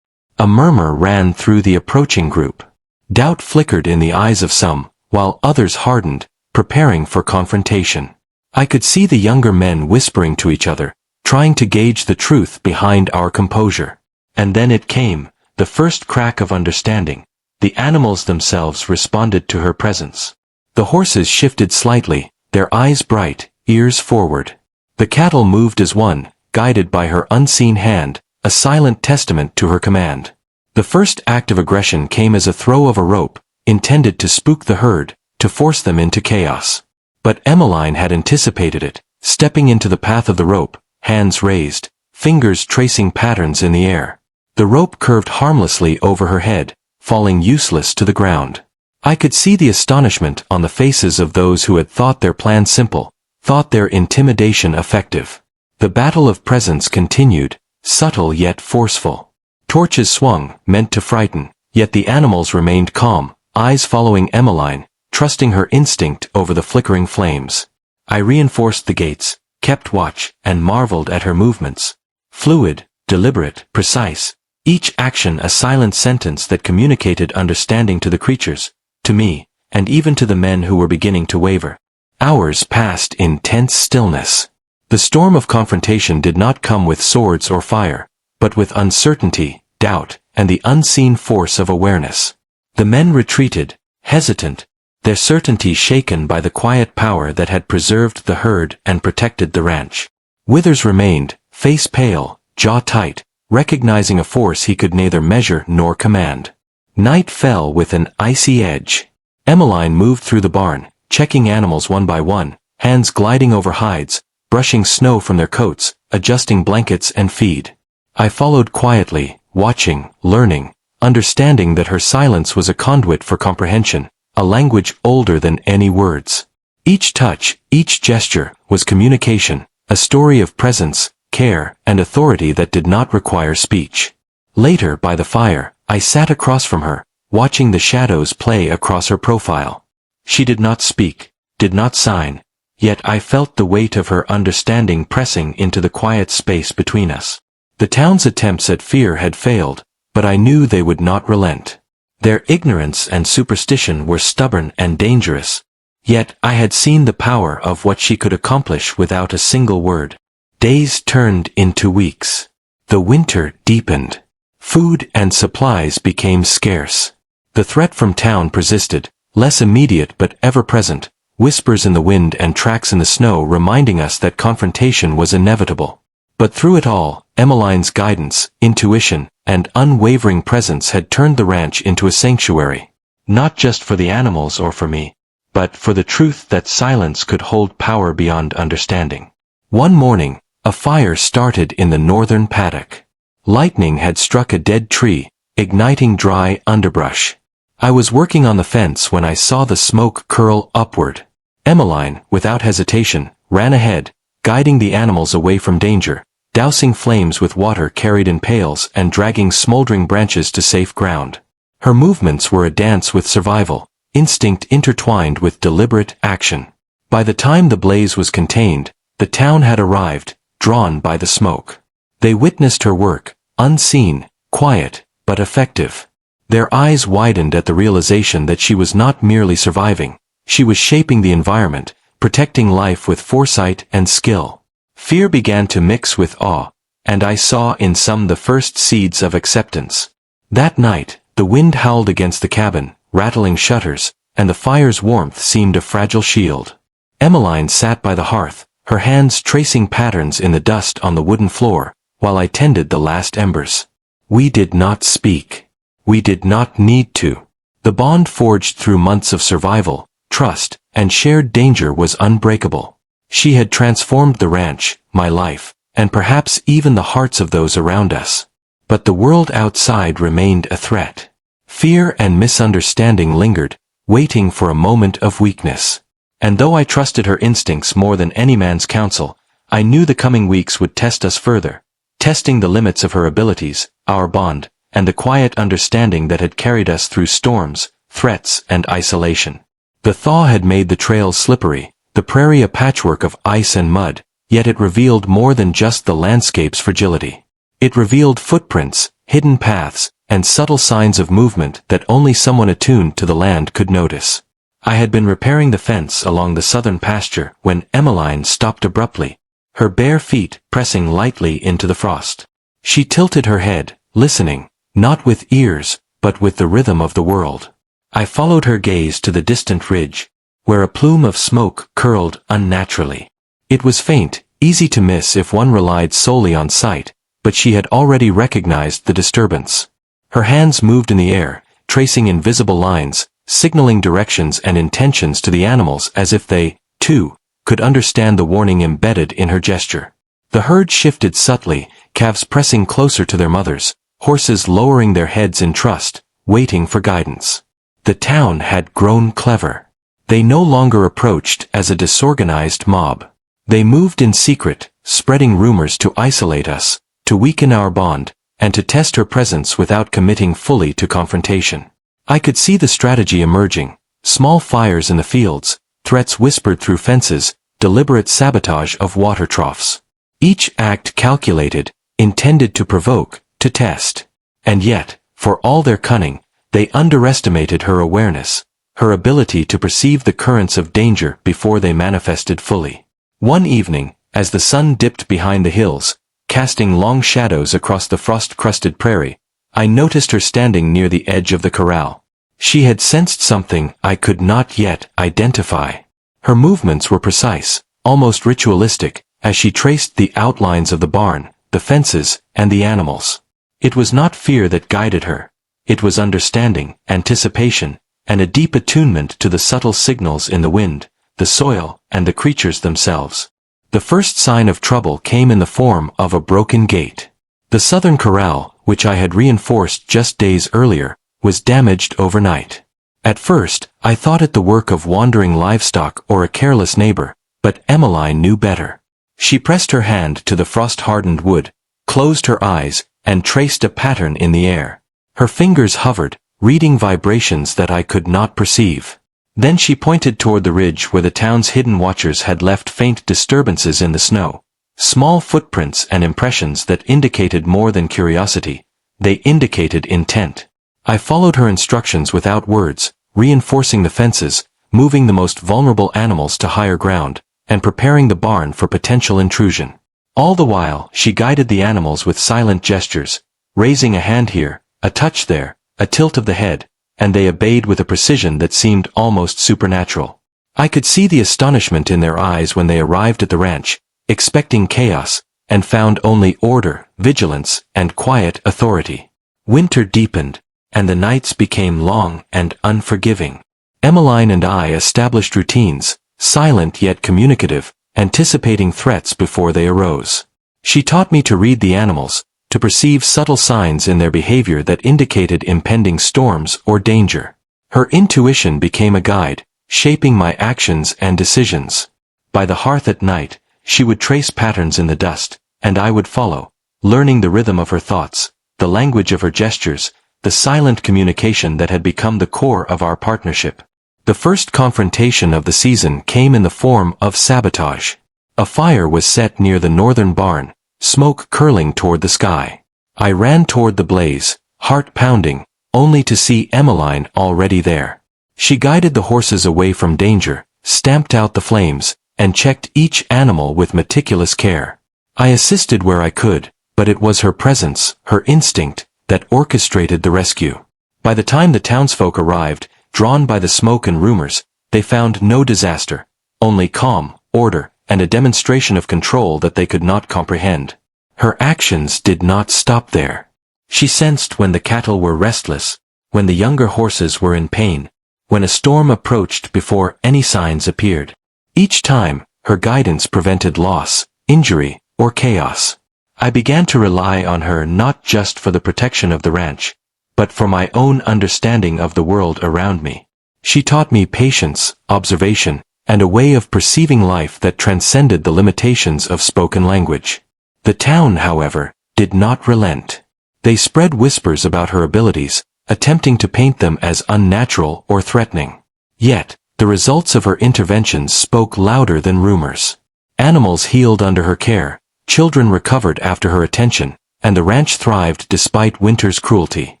A murmur ran through the approaching group. Doubt flickered in the eyes of some, while others hardened, preparing for confrontation. I could see the younger men whispering to each other, trying to gauge the truth behind our composure. And then it came, the first crack of understanding. The animals themselves responded to her presence. The horses shifted slightly, their eyes bright, ears forward. The cattle moved as one, guided by her unseen hand, a silent testament to her command. The first act of aggression came as a throw of a rope, intended to spook the herd, to force them into chaos. But Emmeline had anticipated it, stepping into the path of the rope, hands raised, fingers tracing patterns in the air. The rope curved harmlessly over her head, falling useless to the ground. I could see the astonishment on the faces of those who had thought their plan simple, thought their intimidation effective. The battle of presence continued, subtle yet forceful. Torches swung, meant to frighten, yet the animals remained calm, eyes following Emmeline, trusting her instinct over the flickering flames. I reinforced the gates, kept watch, and marveled at her movements. Fluid, deliberate, precise, each action a silent sentence that communicated understanding to the creatures, to me, and even to the men who were beginning to waver. Hours passed in tense stillness. The storm of confrontation did not come with swords or fire, but with uncertainty, doubt, and the unseen force of awareness. The men retreated, hesitant, their certainty shaken by the quiet power that had preserved the herd and protected the ranch. Withers remained, face pale, jaw tight, recognizing a force he could neither measure nor command. Night fell with an icy edge. Emmeline moved through the barn, checking animals one by one, hands gliding over hides, brushing snow from their coats, adjusting blankets and feed. I followed quietly, watching, learning, understanding that her silence was a conduit for comprehension, a language older than any words. Each touch, each gesture, was communication, a story of presence, care, and authority that did not require speech. Later, by the fire, I sat across from her, watching the shadows play across her profile. She did not speak, did not sign, yet I felt the weight of her understanding pressing into the quiet space between us. The town's attempts at fear had failed, but I knew they would not relent. Their ignorance and superstition were stubborn and dangerous, yet I had seen the power of what she could accomplish without a single word. Days turned into weeks. The winter deepened. Food and supplies became scarce. The threat from town persisted, less immediate but ever-present, whispers in the wind and tracks in the snow reminding us that confrontation was inevitable. But through it all, Emmeline's guidance, intuition, and unwavering presence had turned the ranch into a sanctuary. Not just for the animals or for me, but for the truth that silence could hold power beyond understanding. One morning, a fire started in the northern paddock. Lightning had struck a dead tree, igniting dry underbrush. I was working on the fence when I saw the smoke curl upward. Emmeline, without hesitation, ran ahead, guiding the animals away from danger, dousing flames with water carried in pails and dragging smoldering branches to safe ground. Her movements were a dance with survival, instinct intertwined with deliberate action. By the time the blaze was contained, the town had arrived, drawn by the smoke. They witnessed her work, unseen, quiet, but effective. Their eyes widened at the realization that she was not merely surviving, she was shaping the environment, protecting life with foresight and skill. Fear began to mix with awe, and I saw in some the first seeds of acceptance. That night, the wind howled against the cabin, rattling shutters, and the fire's warmth seemed a fragile shield. Emmeline sat by the hearth, her hands tracing patterns in the dust on the wooden floor, while I tended the last embers. We did not speak. We did not need to. The bond forged through months of survival, trust, and shared danger was unbreakable. She had transformed the ranch, my life, and perhaps even the hearts of those around us. But the world outside remained a threat. Fear and misunderstanding lingered, waiting for a moment of weakness. And though I trusted her instincts more than any man's counsel, I knew the coming weeks would test us further, testing the limits of her abilities, our bond, and the quiet understanding that had carried us through storms, threats, and isolation. The thaw had made the trails slippery, the prairie a patchwork of ice and mud, yet it revealed more than just the landscape's fragility. It revealed footprints, hidden paths, and subtle signs of movement that only someone attuned to the land could notice. I had been repairing the fence along the southern pasture when Emmeline stopped abruptly, her bare feet pressing lightly into the frost. She tilted her head, listening, not with ears, but with the rhythm of the world. I followed her gaze to the distant ridge, where a plume of smoke curled unnaturally. It was faint, easy to miss if one relied solely on sight, but she had already recognized the disturbance. Her hands moved in the air, tracing invisible lines, signaling directions and intentions to the animals as if they, too, could understand the warning embedded in her gesture. The herd shifted subtly, calves pressing closer to their mothers, horses lowering their heads in trust, waiting for guidance. The town had grown clever. They no longer approached as a disorganized mob. They moved in secret, spreading rumors to isolate us, to weaken our bond, and to test her presence without committing fully to confrontation. I could see the strategy emerging, small fires in the fields, threats whispered through fences, deliberate sabotage of water troughs. Each act calculated, intended to provoke, to test. And yet, for all their cunning, they underestimated her awareness, her ability to perceive the currents of danger before they manifested fully. One evening, as the sun dipped behind the hills, casting long shadows across the frost-crusted prairie, I noticed her standing near the edge of the corral. She had sensed something I could not yet identify. Her movements were precise, almost ritualistic, as she traced the outlines of the barn, the fences, and the animals. It was not fear that guided her. It was understanding, anticipation, and a deep attunement to the subtle signals in the wind, the soil, and the creatures themselves. The first sign of trouble came in the form of a broken gate. The southern corral, which I had reinforced just days earlier, was damaged overnight. At first, I thought it the work of wandering livestock or a careless neighbor, but Emmeline knew better. She pressed her hand to the frost-hardened wood, closed her eyes, and traced a pattern in the air. Her fingers hovered, reading vibrations that I could not perceive. Then she pointed toward the ridge where the town's hidden watchers had left faint disturbances in the snow. Small footprints and impressions that indicated more than curiosity. They indicated intent. I followed her instructions without words, reinforcing the fences, moving the most vulnerable animals to higher ground, and preparing the barn for potential intrusion. All the while, she guided the animals with silent gestures, raising a hand here, a touch there, a tilt of the head, and they obeyed with a precision that seemed almost supernatural. I could see the astonishment in their eyes when they arrived at the ranch, expecting chaos, and found only order, vigilance, and quiet authority. Winter deepened, and the nights became long and unforgiving. Emmeline and I established routines, silent yet communicative, anticipating threats before they arose. She taught me to read the animals, to perceive subtle signs in their behavior that indicated impending storms or danger. Her intuition became a guide, shaping my actions and decisions. By the hearth at night, she would trace patterns in the dust, and I would follow, learning the rhythm of her thoughts, the language of her gestures, the silent communication that had become the core of our partnership. The first confrontation of the season came in the form of sabotage. A fire was set near the northern barn, smoke curling toward the sky. I ran toward the blaze, heart pounding, only to see Emmeline already there. She guided the horses away from danger, stamped out the flames, and checked each animal with meticulous care. I assisted where I could, but it was her presence, her instinct, that orchestrated the rescue. By the time the townsfolk arrived, drawn by the smoke and rumors, they found no disaster, only calm, order, and a demonstration of control that they could not comprehend. Her actions did not stop there. She sensed when the cattle were restless, when the younger horses were in pain, when a storm approached before any signs appeared. Each time, her guidance prevented loss, injury, or chaos. I began to rely on her not just for the protection of the ranch, but for my own understanding of the world around me. She taught me patience, observation, and a way of perceiving life that transcended the limitations of spoken language. The town, however, did not relent. They spread whispers about her abilities, attempting to paint them as unnatural or threatening. Yet, the results of her interventions spoke louder than rumors. Animals healed under her care, children recovered after her attention, and the ranch thrived despite winter's cruelty.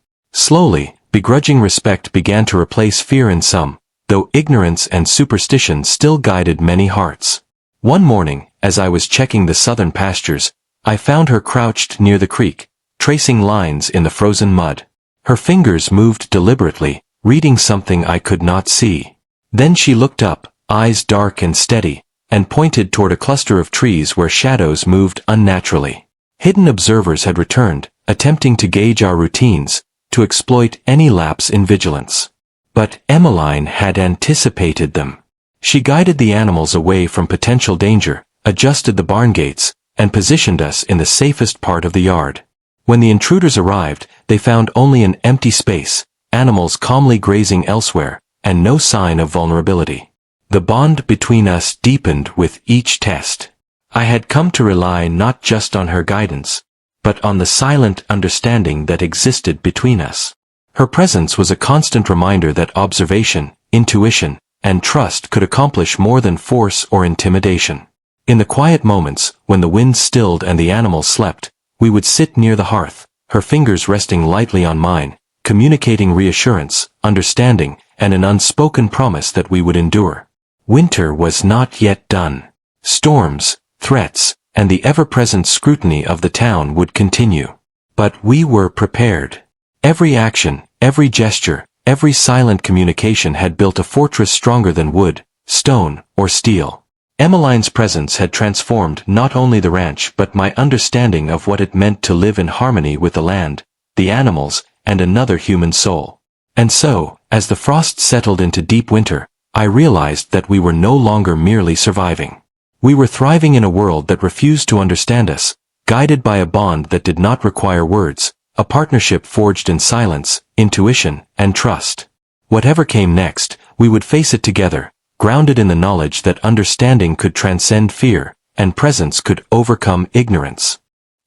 Slowly, begrudging respect began to replace fear in some, though ignorance and superstition still guided many hearts. One morning, as I was checking the southern pastures, I found her crouched near the creek, tracing lines in the frozen mud. Her fingers moved deliberately, reading something I could not see. Then she looked up, eyes dark and steady, and pointed toward a cluster of trees where shadows moved unnaturally. Hidden observers had returned, attempting to gauge our routines, to exploit any lapse in vigilance. But Emmeline had anticipated them. She guided the animals away from potential danger, adjusted the barn gates, and positioned us in the safest part of the yard. When the intruders arrived, they found only an empty space, animals calmly grazing elsewhere, and no sign of vulnerability. The bond between us deepened with each test. I had come to rely not just on her guidance, but on the silent understanding that existed between us. Her presence was a constant reminder that observation, intuition, and trust could accomplish more than force or intimidation. In the quiet moments, when the wind stilled and the animals slept, we would sit near the hearth, her fingers resting lightly on mine, communicating reassurance, understanding, and an unspoken promise that we would endure. Winter was not yet done. Storms, threats, and the ever-present scrutiny of the town would continue. But we were prepared. Every action, every gesture, every silent communication had built a fortress stronger than wood, stone, or steel. Emmeline's presence had transformed not only the ranch but my understanding of what it meant to live in harmony with the land, the animals, and another human soul. And so, as the frost settled into deep winter, I realized that we were no longer merely surviving. We were thriving in a world that refused to understand us, guided by a bond that did not require words, a partnership forged in silence, intuition, and trust. Whatever came next, we would face it together, grounded in the knowledge that understanding could transcend fear, and presence could overcome ignorance.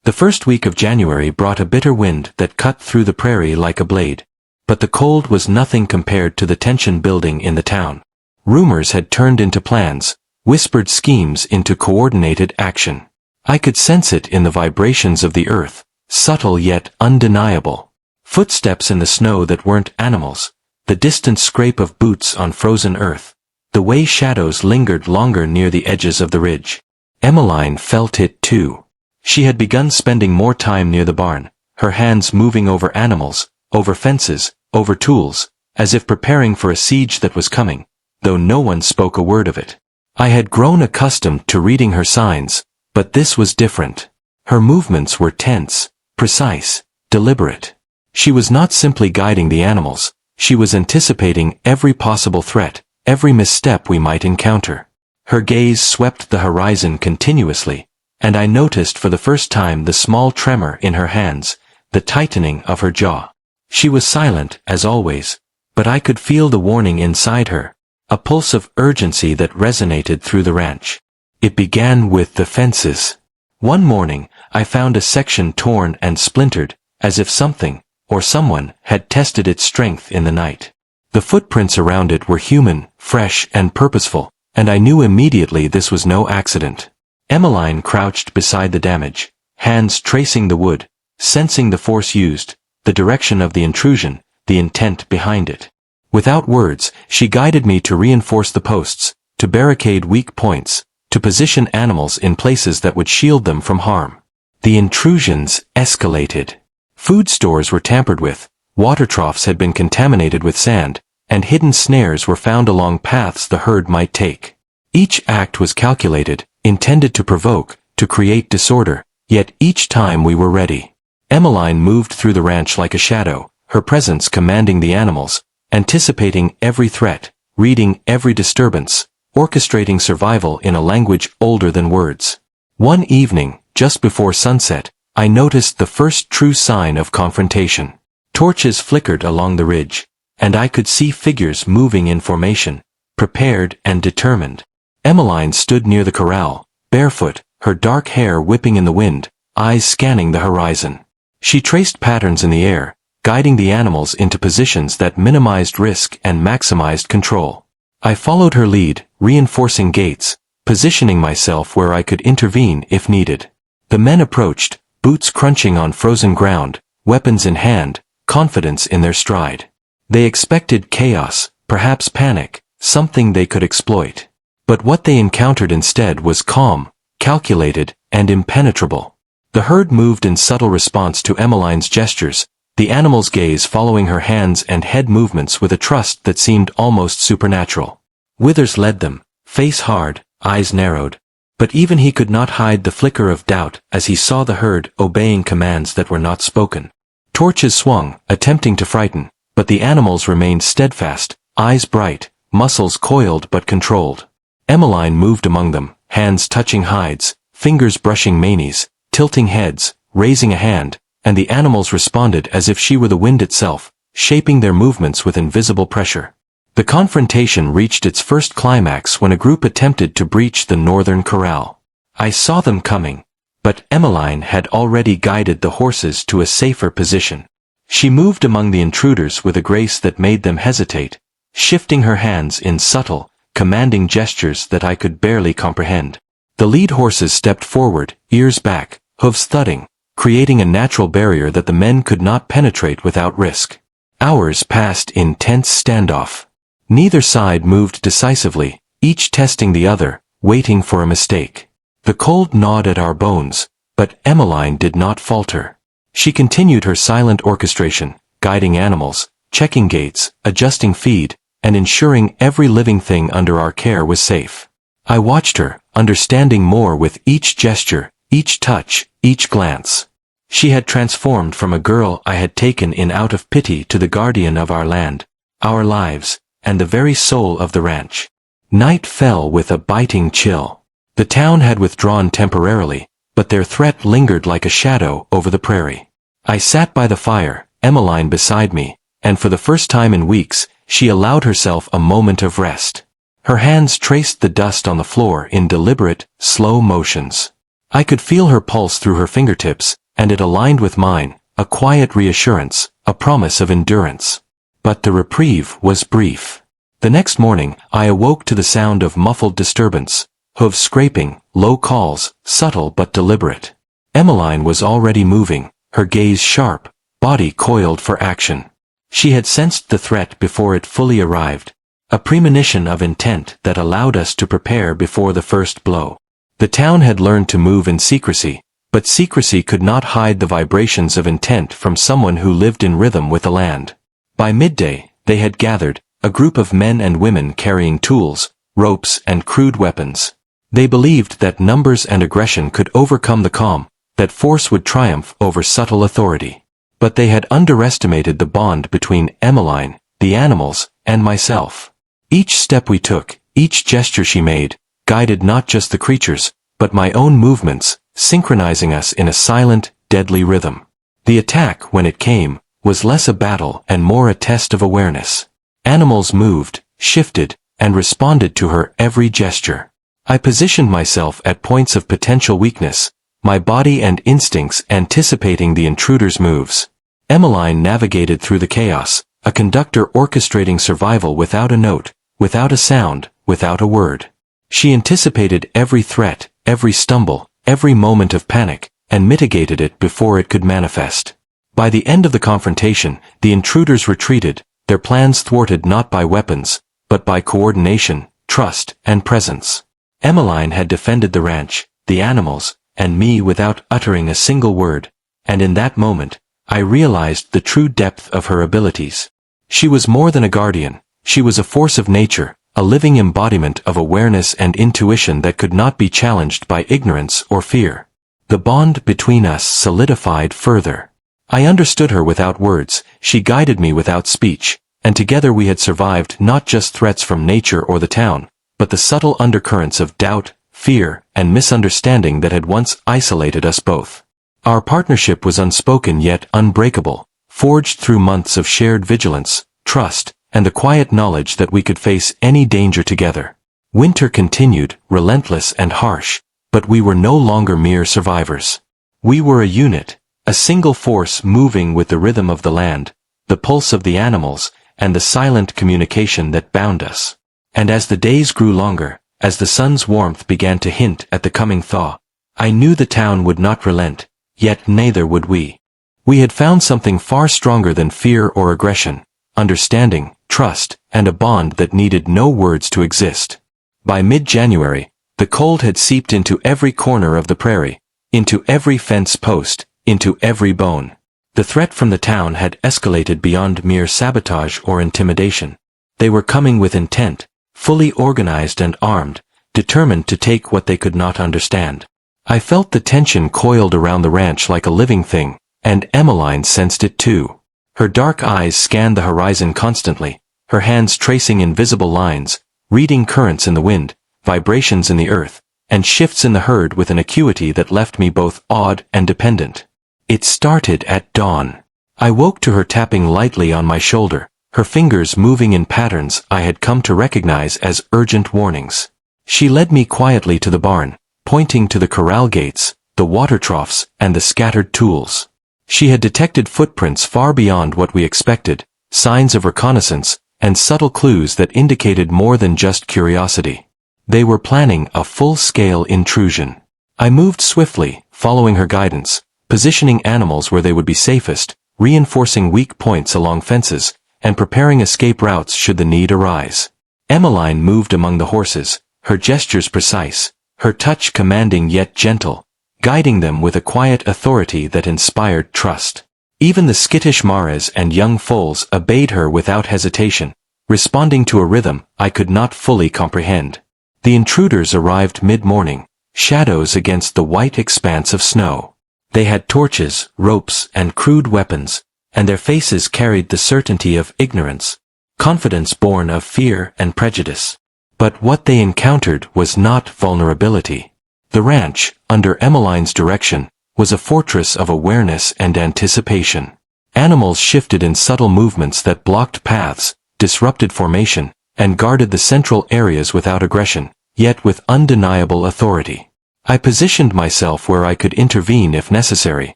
The first week of January brought a bitter wind that cut through the prairie like a blade. But the cold was nothing compared to the tension building in the town. Rumors had turned into plans, whispered schemes into coordinated action. I could sense it in the vibrations of the earth, subtle yet undeniable. Footsteps in the snow that weren't animals, the distant scrape of boots on frozen earth, the way shadows lingered longer near the edges of the ridge. Emmeline felt it too. She had begun spending more time near the barn, her hands moving over animals, over fences, over tools, as if preparing for a siege that was coming, though no one spoke a word of it. I had grown accustomed to reading her signs, but this was different. Her movements were tense, precise, deliberate. She was not simply guiding the animals, she was anticipating every possible threat, every misstep we might encounter. Her gaze swept the horizon continuously, and I noticed for the first time the small tremor in her hands, the tightening of her jaw. She was silent, as always, but I could feel the warning inside her, a pulse of urgency that resonated through the ranch. It began with the fences. One morning, I found a section torn and splintered, as if something, or someone, had tested its strength in the night. The footprints around it were human, fresh, and purposeful, and I knew immediately this was no accident. Emmeline crouched beside the damage, hands tracing the wood, sensing the force used, the direction of the intrusion, the intent behind it. Without words, she guided me to reinforce the posts, to barricade weak points, to position animals in places that would shield them from harm. The intrusions escalated. Food stores were tampered with, water troughs had been contaminated with sand, and hidden snares were found along paths the herd might take. Each act was calculated, intended to provoke, to create disorder, yet each time we were ready. Emmeline moved through the ranch like a shadow, her presence commanding the animals, anticipating every threat, reading every disturbance, orchestrating survival in a language older than words. One evening, just before sunset, I noticed the first true sign of confrontation. Torches flickered along the ridge, and I could see figures moving in formation, prepared and determined. Emmeline stood near the corral, barefoot, her dark hair whipping in the wind, eyes scanning the horizon. She traced patterns in the air, guiding the animals into positions that minimized risk and maximized control. I followed her lead, reinforcing gates, positioning myself where I could intervene if needed. The men approached, boots crunching on frozen ground, weapons in hand, confidence in their stride. They expected chaos, perhaps panic, something they could exploit. But what they encountered instead was calm, calculated, and impenetrable. The herd moved in subtle response to Emmeline's gestures, the animal's gaze following her hands and head movements with a trust that seemed almost supernatural. Withers led them, face hard, eyes narrowed. But even he could not hide the flicker of doubt as he saw the herd obeying commands that were not spoken. Torches swung, attempting to frighten, but the animals remained steadfast, eyes bright, muscles coiled but controlled. Emmeline moved among them, hands touching hides, fingers brushing manes, tilting heads, raising a hand, and the animals responded as if she were the wind itself, shaping their movements with invisible pressure. The confrontation reached its first climax when a group attempted to breach the northern corral. I saw them coming, but Emmeline had already guided the horses to a safer position. She moved among the intruders with a grace that made them hesitate, shifting her hands in subtle, commanding gestures that I could barely comprehend. The lead horses stepped forward, ears back, hooves thudding, creating a natural barrier that the men could not penetrate without risk. Hours passed in tense standoff. Neither side moved decisively, each testing the other, waiting for a mistake. The cold gnawed at our bones, but Emmeline did not falter. She continued her silent orchestration, guiding animals, checking gates, adjusting feed, and ensuring every living thing under our care was safe. I watched her, understanding more with each gesture, each touch, each glance. She had transformed from a girl I had taken in out of pity to the guardian of our land, our lives, and the very soul of the ranch. Night fell with a biting chill. The town had withdrawn temporarily, but their threat lingered like a shadow over the prairie. I sat by the fire, Emmeline beside me, and for the first time in weeks, she allowed herself a moment of rest. Her hands traced the dust on the floor in deliberate, slow motions. I could feel her pulse through her fingertips, and it aligned with mine, a quiet reassurance, a promise of endurance. But the reprieve was brief. The next morning, I awoke to the sound of muffled disturbance, hooves scraping, low calls, subtle but deliberate. Emmeline was already moving, her gaze sharp, body coiled for action. She had sensed the threat before it fully arrived, a premonition of intent that allowed us to prepare before the first blow. The town had learned to move in secrecy, but secrecy could not hide the vibrations of intent from someone who lived in rhythm with the land. By midday, they had gathered, a group of men and women carrying tools, ropes, and crude weapons. They believed that numbers and aggression could overcome the calm, that force would triumph over subtle authority. But they had underestimated the bond between Emmeline, the animals, and myself. Each step we took, each gesture she made, guided not just the creatures, but my own movements, synchronizing us in a silent, deadly rhythm. The attack, when it came, was less a battle and more a test of awareness. Animals moved, shifted, and responded to her every gesture. I positioned myself at points of potential weakness, my body and instincts anticipating the intruder's moves. Emmeline navigated through the chaos, a conductor orchestrating survival without a note, without a sound, without a word. She anticipated every threat, every stumble, every moment of panic, and mitigated it before it could manifest. By the end of the confrontation, the intruders retreated, their plans thwarted not by weapons, but by coordination, trust, and presence. Emmeline had defended the ranch, the animals, and me without uttering a single word, and in that moment, I realized the true depth of her abilities. She was more than a guardian, she was a force of nature, a living embodiment of awareness and intuition that could not be challenged by ignorance or fear. The bond between us solidified further. I understood her without words, she guided me without speech, and together we had survived not just threats from nature or the town, but the subtle undercurrents of doubt, fear, and misunderstanding that had once isolated us both. Our partnership was unspoken yet unbreakable, forged through months of shared vigilance, trust, and the quiet knowledge that we could face any danger together. Winter continued, relentless and harsh, but we were no longer mere survivors. We were a unit, a single force moving with the rhythm of the land, the pulse of the animals, and the silent communication that bound us. And as the days grew longer, as the sun's warmth began to hint at the coming thaw, I knew the town would not relent, yet neither would we. We had found something far stronger than fear or aggression, understanding, trust, and a bond that needed no words to exist. By mid-January, the cold had seeped into every corner of the prairie, into every fence post, into every bone. The threat from the town had escalated beyond mere sabotage or intimidation. They were coming with intent, fully organized and armed, determined to take what they could not understand. I felt the tension coiled around the ranch like a living thing, and Emmeline sensed it too. Her dark eyes scanned the horizon constantly, her hands tracing invisible lines, reading currents in the wind, vibrations in the earth, and shifts in the herd with an acuity that left me both awed and dependent. It started at dawn. I woke to her tapping lightly on my shoulder, her fingers moving in patterns I had come to recognize as urgent warnings. She led me quietly to the barn, pointing to the corral gates, the water troughs, and the scattered tools. She had detected footprints far beyond what we expected, signs of reconnaissance, and subtle clues that indicated more than just curiosity. They were planning a full-scale intrusion. I moved swiftly, following her guidance, positioning animals where they would be safest, reinforcing weak points along fences, and preparing escape routes should the need arise. Emmeline moved among the horses, her gestures precise, her touch commanding yet gentle, guiding them with a quiet authority that inspired trust. Even the skittish mares and young foals obeyed her without hesitation, responding to a rhythm I could not fully comprehend. The intruders arrived mid-morning, shadows against the white expanse of snow. They had torches, ropes, and crude weapons, and their faces carried the certainty of ignorance, confidence born of fear and prejudice. But what they encountered was not vulnerability. The ranch, under Emmeline's direction, was a fortress of awareness and anticipation. Animals shifted in subtle movements that blocked paths, disrupted formation, and guarded the central areas without aggression, yet with undeniable authority. I positioned myself where I could intervene if necessary,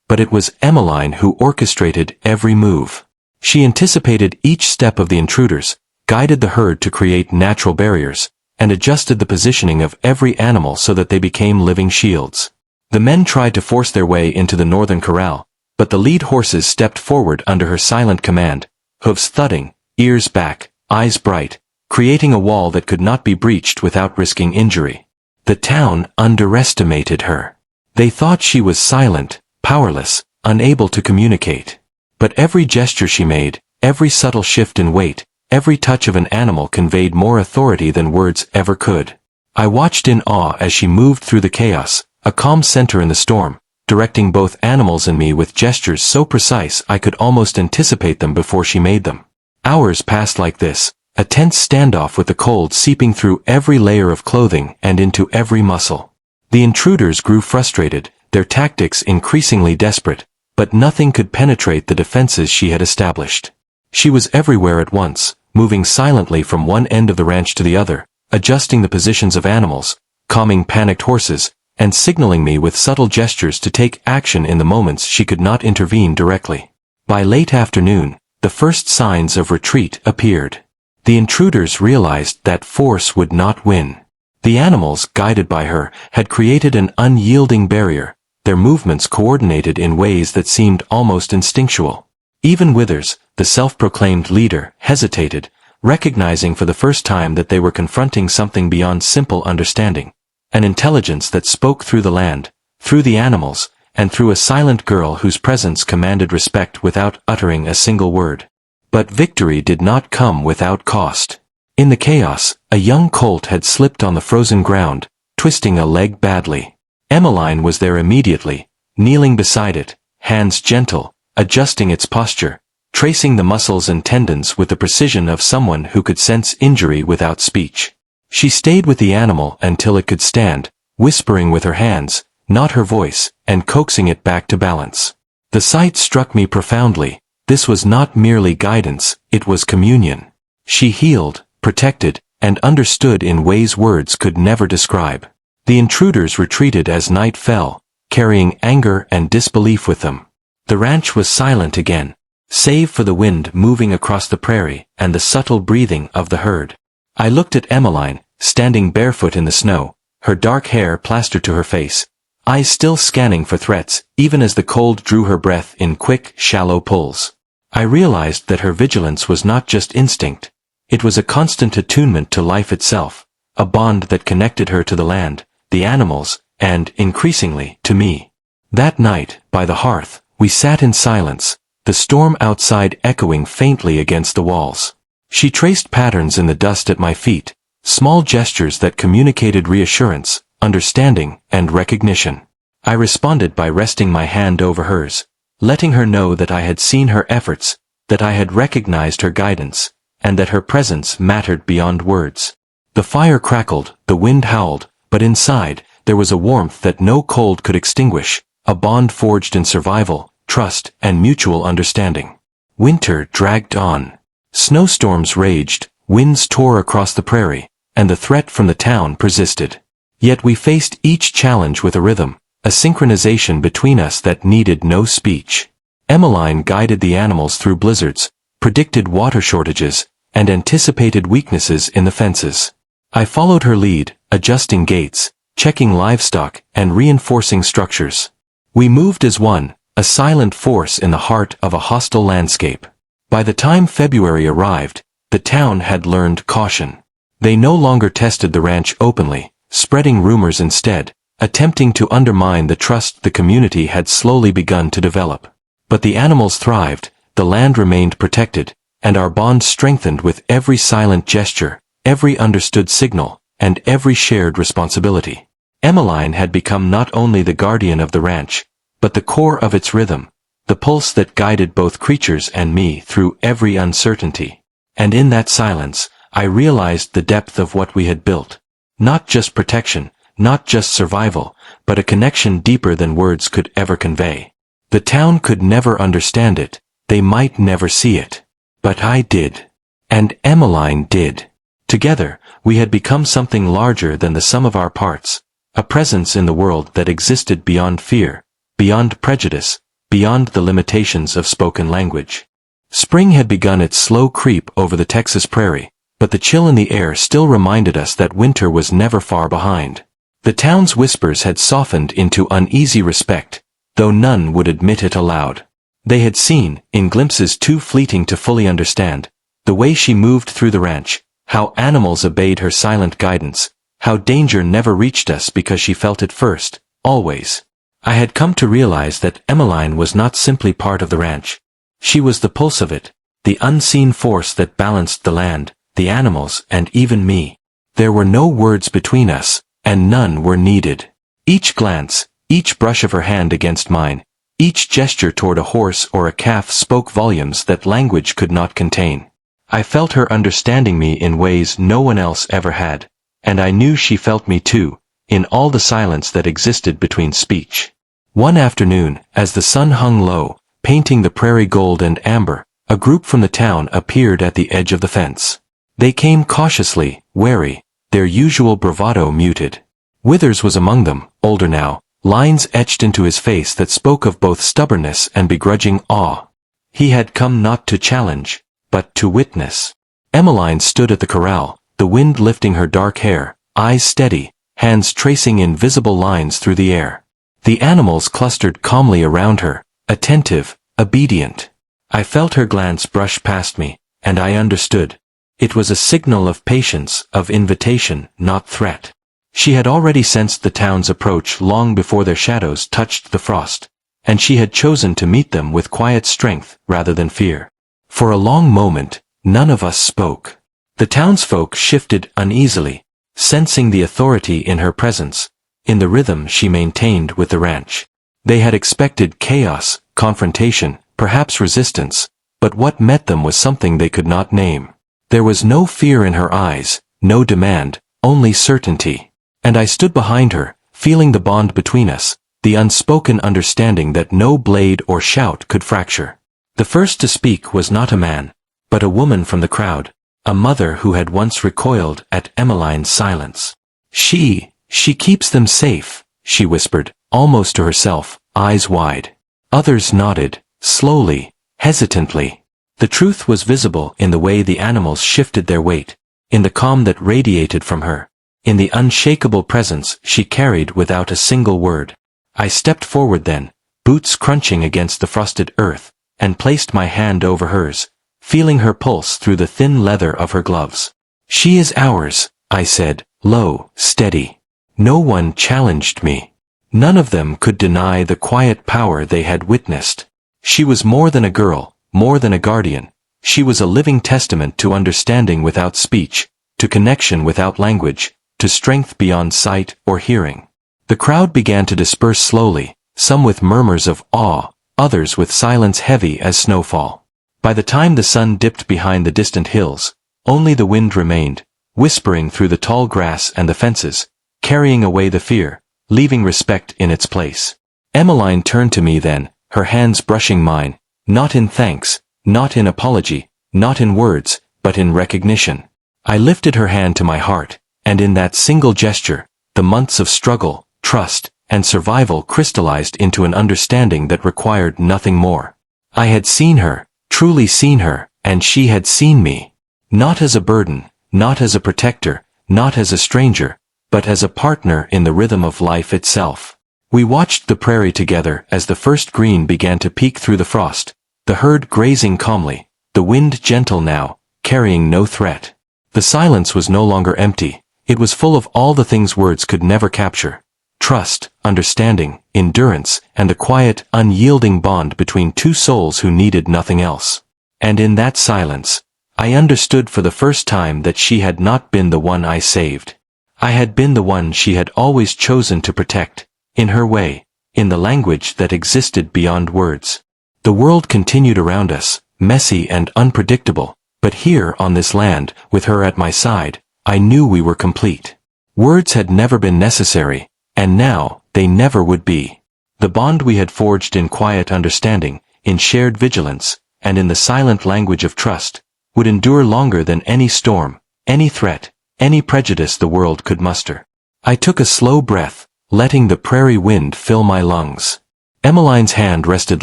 but it was Emmeline who orchestrated every move. She anticipated each step of the intruders, guided the herd to create natural barriers, and adjusted the positioning of every animal so that they became living shields. The men tried to force their way into the northern corral, but the lead horses stepped forward under her silent command, hooves thudding, ears back, eyes bright, creating a wall that could not be breached without risking injury. The town underestimated her. They thought she was silent, powerless, unable to communicate. But every gesture she made, every subtle shift in weight, every touch of an animal conveyed more authority than words ever could. I watched in awe as she moved through the chaos, a calm center in the storm, directing both animals and me with gestures so precise I could almost anticipate them before she made them. Hours passed like this, a tense standoff with the cold seeping through every layer of clothing and into every muscle. The intruders grew frustrated, their tactics increasingly desperate, but nothing could penetrate the defenses she had established. She was everywhere at once, moving silently from one end of the ranch to the other, adjusting the positions of animals, calming panicked horses, and signaling me with subtle gestures to take action in the moments she could not intervene directly. By late afternoon, the first signs of retreat appeared. The intruders realized that force would not win. The animals, guided by her, had created an unyielding barrier, their movements coordinated in ways that seemed almost instinctual. Even Withers, the self-proclaimed leader, hesitated, recognizing for the first time that they were confronting something beyond simple understanding, an intelligence that spoke through the land, through the animals, and through a silent girl whose presence commanded respect without uttering a single word. But victory did not come without cost. In the chaos, a young colt had slipped on the frozen ground, twisting a leg badly. Emmeline was there immediately, kneeling beside it, hands gentle, adjusting its posture, tracing the muscles and tendons with the precision of someone who could sense injury without speech. She stayed with the animal until it could stand, whispering with her hands, not her voice, and coaxing it back to balance. The sight struck me profoundly. This was not merely guidance, it was communion. She healed, protected, and understood in ways words could never describe. The intruders retreated as night fell, carrying anger and disbelief with them. The ranch was silent again, save for the wind moving across the prairie and the subtle breathing of the herd. I looked at Emmeline, standing barefoot in the snow, her dark hair plastered to her face, eyes still scanning for threats, even as the cold drew her breath in quick, shallow pulls. I realized that her vigilance was not just instinct. It was a constant attunement to life itself, a bond that connected her to the land, the animals, and, increasingly, to me. That night, by the hearth, we sat in silence, the storm outside echoing faintly against the walls. She traced patterns in the dust at my feet, small gestures that communicated reassurance, understanding, and recognition. I responded by resting my hand over hers, letting her know that I had seen her efforts, that I had recognized her guidance, and that her presence mattered beyond words. The fire crackled, the wind howled, but inside, there was a warmth that no cold could extinguish, a bond forged in survival, trust, and mutual understanding. Winter dragged on. Snowstorms raged, winds tore across the prairie, and the threat from the town persisted. Yet we faced each challenge with a rhythm, a synchronization between us that needed no speech. Emmeline guided the animals through blizzards, predicted water shortages, and anticipated weaknesses in the fences. I followed her lead, adjusting gates, checking livestock, and reinforcing structures. We moved as one, a silent force in the heart of a hostile landscape. By the time February arrived, the town had learned caution. They no longer tested the ranch openly, spreading rumors instead, attempting to undermine the trust the community had slowly begun to develop. But the animals thrived, the land remained protected, and our bond strengthened with every silent gesture, every understood signal, and every shared responsibility. Emmeline had become not only the guardian of the ranch, but the core of its rhythm, the pulse that guided both creatures and me through every uncertainty. And in that silence, I realized the depth of what we had built. Not just protection, not just survival, but a connection deeper than words could ever convey. The town could never understand it, they might never see it. But I did. And Emmeline did. Together, we had become something larger than the sum of our parts, a presence in the world that existed beyond fear, beyond prejudice, beyond the limitations of spoken language. Spring had begun its slow creep over the Texas prairie, but the chill in the air still reminded us that winter was never far behind. The town's whispers had softened into uneasy respect, though none would admit it aloud. They had seen, in glimpses too fleeting to fully understand, the way she moved through the ranch, how animals obeyed her silent guidance, how danger never reached us because she felt it first, always. I had come to realize that Emmeline was not simply part of the ranch. She was the pulse of it, the unseen force that balanced the land, the animals, and even me. There were no words between us, and none were needed. Each glance, each brush of her hand against mine, each gesture toward a horse or a calf spoke volumes that language could not contain. I felt her understanding me in ways no one else ever had, and I knew she felt me too, in all the silence that existed between speech. One afternoon, as the sun hung low, painting the prairie gold and amber, a group from the town appeared at the edge of the fence. They came cautiously, wary, their usual bravado muted. Withers was among them, older now, lines etched into his face that spoke of both stubbornness and begrudging awe. He had come not to challenge, but to witness. Emmeline stood at the corral, the wind lifting her dark hair, eyes steady, hands tracing invisible lines through the air. The animals clustered calmly around her, attentive, obedient. I felt her glance brush past me, and I understood. It was a signal of patience, of invitation, not threat. She had already sensed the town's approach long before their shadows touched the frost, and she had chosen to meet them with quiet strength rather than fear. For a long moment, none of us spoke. The townsfolk shifted uneasily, sensing the authority in her presence, in the rhythm she maintained with the ranch. They had expected chaos, confrontation, perhaps resistance, but what met them was something they could not name. There was no fear in her eyes, no demand, only certainty. And I stood behind her, feeling the bond between us, the unspoken understanding that no blade or shout could fracture. The first to speak was not a man, but a woman from the crowd, a mother who had once recoiled at Emmeline's silence. She keeps them safe, she whispered, almost to herself, eyes wide. Others nodded, slowly, hesitantly. The truth was visible in the way the animals shifted their weight, in the calm that radiated from her, in the unshakable presence she carried without a single word. I stepped forward then, boots crunching against the frosted earth, and placed my hand over hers, feeling her pulse through the thin leather of her gloves. She is ours, I said, low, steady. No one challenged me. None of them could deny the quiet power they had witnessed. She was more than a girl, more than a guardian. She was a living testament to understanding without speech, to connection without language, to strength beyond sight or hearing. The crowd began to disperse slowly, some with murmurs of awe, others with silence heavy as snowfall. By the time the sun dipped behind the distant hills, only the wind remained, whispering through the tall grass and the fences, carrying away the fear, leaving respect in its place. Emmeline turned to me then, her hands brushing mine, not in thanks, not in apology, not in words, but in recognition. I lifted her hand to my heart, and in that single gesture, the months of struggle, trust, and survival crystallized into an understanding that required nothing more. I had seen her, truly seen her, and she had seen me. Not as a burden, not as a protector, not as a stranger, but as a partner in the rhythm of life itself. We watched the prairie together as the first green began to peek through the frost, the herd grazing calmly, the wind gentle now, carrying no threat. The silence was no longer empty, it was full of all the things words could never capture. Trust, understanding, endurance, and the quiet, unyielding bond between two souls who needed nothing else. And in that silence, I understood for the first time that she had not been the one I saved. I had been the one she had always chosen to protect, in her way, in the language that existed beyond words. The world continued around us, messy and unpredictable, but here on this land, with her at my side, I knew we were complete. Words had never been necessary, and now, they never would be. The bond we had forged in quiet understanding, in shared vigilance, and in the silent language of trust, would endure longer than any storm, any threat, any prejudice the world could muster. I took a slow breath, letting the prairie wind fill my lungs. Emmeline's hand rested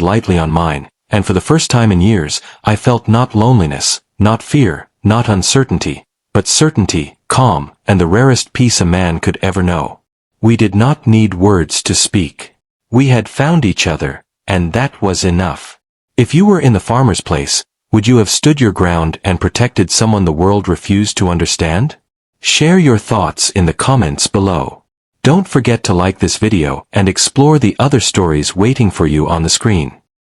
lightly on mine, and for the first time in years, I felt not loneliness, not fear, not uncertainty, but certainty, calm, and the rarest peace a man could ever know. We did not need words to speak. We had found each other, and that was enough. If you were in the farmer's place, would you have stood your ground and protected someone the world refused to understand? Share your thoughts in the comments below. Don't forget to like this video and explore the other stories waiting for you on the screen.